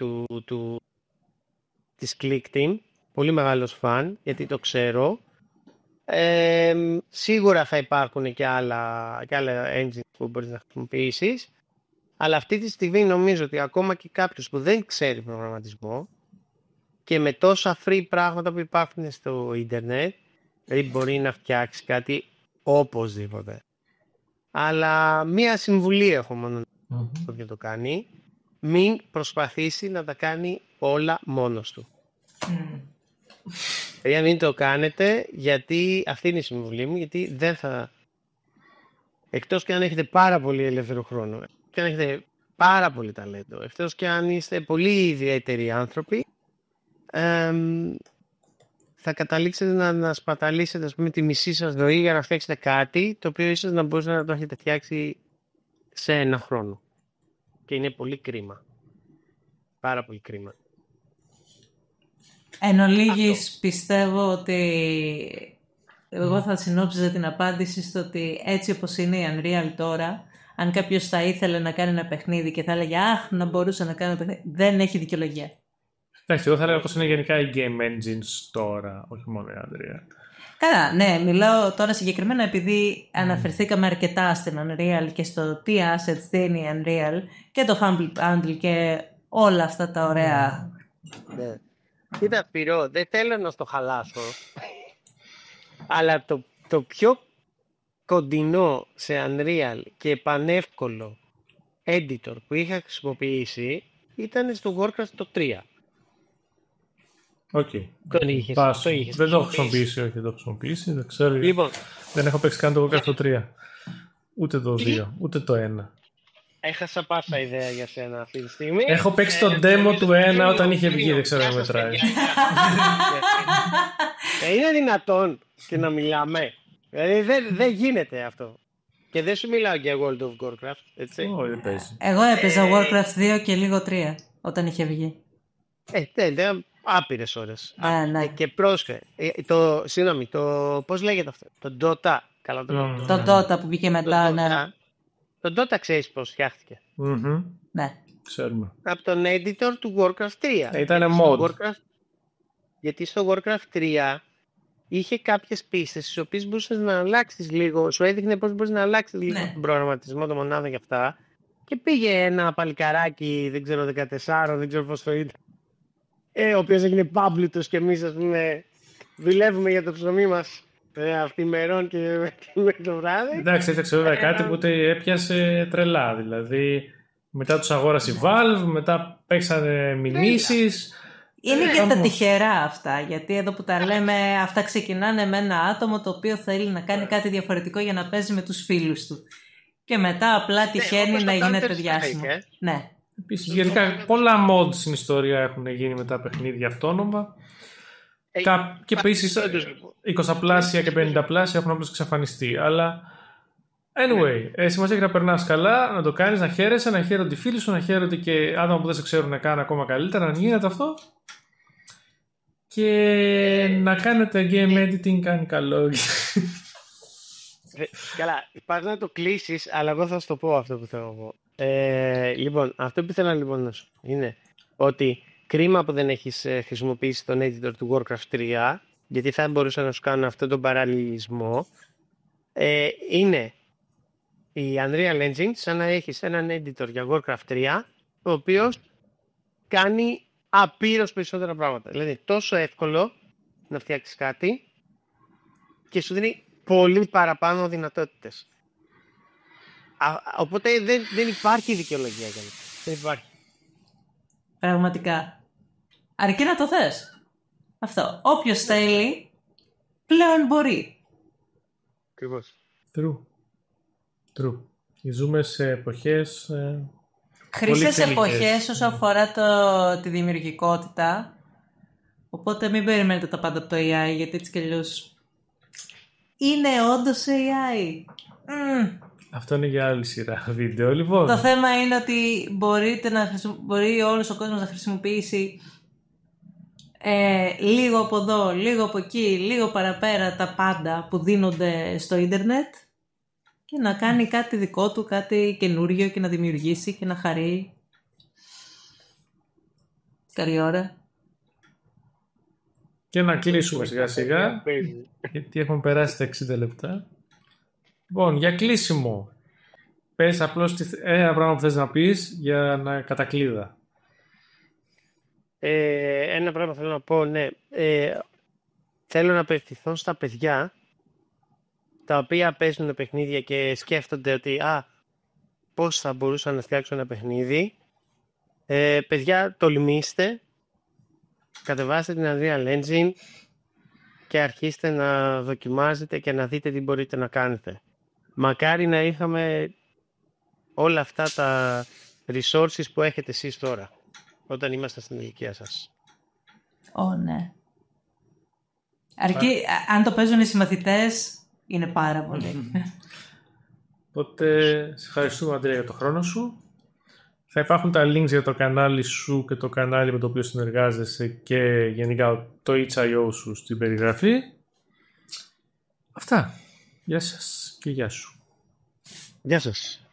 της Click Team. Πολύ μεγάλος φαν, γιατί το ξέρω. Σίγουρα θα υπάρχουν και άλλα engines που μπορείς να χρησιμοποιήσεις, αλλά αυτή τη στιγμή νομίζω ότι ακόμα και κάποιος που δεν ξέρει προγραμματισμό και με τόσα free πράγματα που υπάρχουν στο ίντερνετ, δηλαδή μπορεί να φτιάξει κάτι οπωσδήποτε. Αλλά μία συμβουλή έχω μόνο για το κάνει: μην προσπαθήσει να τα κάνει όλα μόνος του. Δηλαδή μην το κάνετε, γιατί αυτή είναι η συμβουλή μου, γιατί δεν θα... Εκτός και αν έχετε πάρα πολύ ελεύθερο χρόνο, και αν έχετε πάρα πολύ ταλέντο, εκτός και αν είστε πολύ ιδιαίτεροι άνθρωποι, θα καταλήξετε να σπαταλήσετε, ας πούμε, τη μισή σας ζωή για να φτιάξετε κάτι το οποίο ίσως να μπορούσατε να το έχετε φτιάξει σε ένα χρόνο. Και είναι πολύ κρίμα. Πάρα πολύ κρίμα. Εν ολίγης, πιστεύω ότι εγώ θα συνόψιζα την απάντηση στο ότι έτσι όπως είναι η Unreal τώρα, αν κάποιος θα ήθελε να κάνει ένα παιχνίδι και θα έλεγε «Αχ, να μπορούσα να κάνω ένα παιχνίδι», δεν έχει δικαιολογία. Εντάξει, εγώ θα έλεγα πως είναι γενικά οι game engines τώρα, όχι μόνο η Unreal. Καλά, ναι, μιλάω τώρα συγκεκριμένα επειδή αναφερθήκαμε αρκετά στην Unreal και στο τι assets δίνει η Unreal και το Humble Bundle και όλα αυτά τα ωραία. Ναι. Κοίτα, Σπύρο, δεν θέλω να στο χαλάσω, αλλά το πιο κοντινό σε Unreal και πανεύκολο editor που είχα χρησιμοποιήσει ήταν στο Warcraft το 3. Οκ. Δεν το έχω χρησιμοποιήσει, όχι, δεν το έχω χρησιμοποιήσει, δεν ξέρω. Λοιπόν, δεν έχω παίξει καν το Warcraft το 3. Ούτε το 2, ούτε το 1. Έχασα πάσα ιδέα για σένα αυτή τη στιγμή. Έχω παίξει το demo του 1 όταν είχε βγει, δεν ξέρω αν μετράει. Είναι δυνατόν και να μιλάμε? Δηλαδή δεν γίνεται αυτό. Και δεν σου μιλάω για World of Warcraft, έτσι. Δεν παίζει. Εγώ έπαιζα Warcraft 2 και λίγο 3 όταν είχε βγει. Άπειρες ώρες. Ναι. Και πρόσφερε. Συγγνώμη, πώς λέγεται αυτό? Το Dota. Καλά, το Dota που βγήκε μετά, ναι. Το Dota ξέρεις πώς φτιάχτηκε? Ναι. Ξέρουμε. Από τον editor του Warcraft 3. Ήταν mod. Γιατί στο Warcraft 3 είχε κάποιες πίστες στις οποίες μπορούσες να αλλάξεις λίγο. Σου έδειχνε πώς μπορείς να αλλάξεις λίγο τον προγραμματισμό των μονάδων και αυτά. Και πήγε ένα παλικαράκι, δεν ξέρω, 14, δεν ξέρω πώς το ήταν, ο οποίος έγινε πάμπλουτος και εμείς, ας πούμε, δουλεύουμε για το ψωμί μας αυτημερών και το βράδυ. Εντάξει, έτσι βέβαια κάτι που έπιασε τρελά. Δηλαδή, μετά τους αγόρασε η Valve, μετά παίξανε μηνύσεις. Είναι και τα τυχερά αυτά, γιατί εδώ που τα λέμε, αυτά ξεκινάνε με ένα άτομο το οποίο θέλει να κάνει κάτι διαφορετικό για να παίζει με τους φίλους του. Και μετά απλά τυχαίνει να γίνεται διάσημο. Ναι. Επίσης, γενικά πολλά mods στην ιστορία έχουν γίνει με τα παιχνίδια αυτόνομα. Και επίσης 20 πλάσια και 50 πλάσια έχουν απλώς εξαφανιστεί. Αλλά anyway, σημασία έχει να περνάς καλά, να το κάνεις, να χαίρεσαι, να χαίρονται οι φίλοι σου, να χαίρονται και άτομα που δεν σε ξέρουν να κάνουν ακόμα καλύτερα, να γίνεται αυτό. Και να κάνετε game editing κάνει καλό. Καλά, πας να το κλείσεις, αλλά εγώ θα σου το πω αυτό που θέλω να πω. Λοιπόν, αυτό που ήθελα λοιπόν να σου πω είναι ότι κρίμα που δεν έχεις χρησιμοποιήσει τον editor του Warcraft 3, γιατί θα μπορούσα να σου κάνω αυτόν τον παραλληλισμό. Είναι η Unreal Engine σαν να έχεις έναν editor για Warcraft 3, ο οποίος κάνει απείρως περισσότερα πράγματα. Δηλαδή τόσο εύκολο να φτιάξεις κάτι και σου δίνει πολύ παραπάνω δυνατότητες. Οπότε δεν υπάρχει δικαιολογία για αυτό. Δεν υπάρχει. Πραγματικά. Αρκεί να το θες. Αυτό. Όποιος θέλει, πλέον μπορεί. Ακριβώς. True. Ζούμε σε εποχές... χρυσές εποχές όσο αφορά τη δημιουργικότητα. Οπότε μην περιμένετε τα πάντα από το AI, γιατί έτσι κι αλλιώς είναι όντως AI. Αυτό είναι για άλλη σειρά βίντεο, λοιπόν. Το θέμα είναι ότι μπορεί όλος ο κόσμος να χρησιμοποιήσει λίγο από εδώ, λίγο από εκεί, λίγο παραπέρα τα πάντα που δίνονται στο ίντερνετ και να κάνει κάτι δικό του, κάτι καινούριο και να δημιουργήσει και να χαρεί. Καλή ώρα. Και να κλείσουμε σιγά σιγά, γιατί έχουμε περάσει τα 60 λεπτά. Λοιπόν, για κλείσιμο, πες απλώς ένα πράγμα που θες να πεις για να κατακλείδα. Ένα πράγμα θέλω να πω, ναι. Θέλω να απευθυνθώ στα παιδιά τα οποία παίζουν παιχνίδια και σκέφτονται ότι πώς θα μπορούσα να φτιάξω ένα παιχνίδι. Παιδιά, τολμήστε, κατεβάστε την Unreal Engine και αρχίστε να δοκιμάζετε και να δείτε τι μπορείτε να κάνετε. Μακάρι να είχαμε όλα αυτά τα resources που έχετε εσείς τώρα, όταν είμαστε στην ηλικία σας. Ναι. Αρκεί, αν το παίζουν οι συμμαθητές, είναι πάρα πολύ. Οπότε, σε ευχαριστούμε, Αντρέα, για το χρόνο σου. Θα υπάρχουν τα links για το κανάλι σου και το κανάλι με το οποίο συνεργάζεσαι και γενικά το itch.io σου στην περιγραφή. Αυτά. Γεια σας και γεια σου. Γεια σας.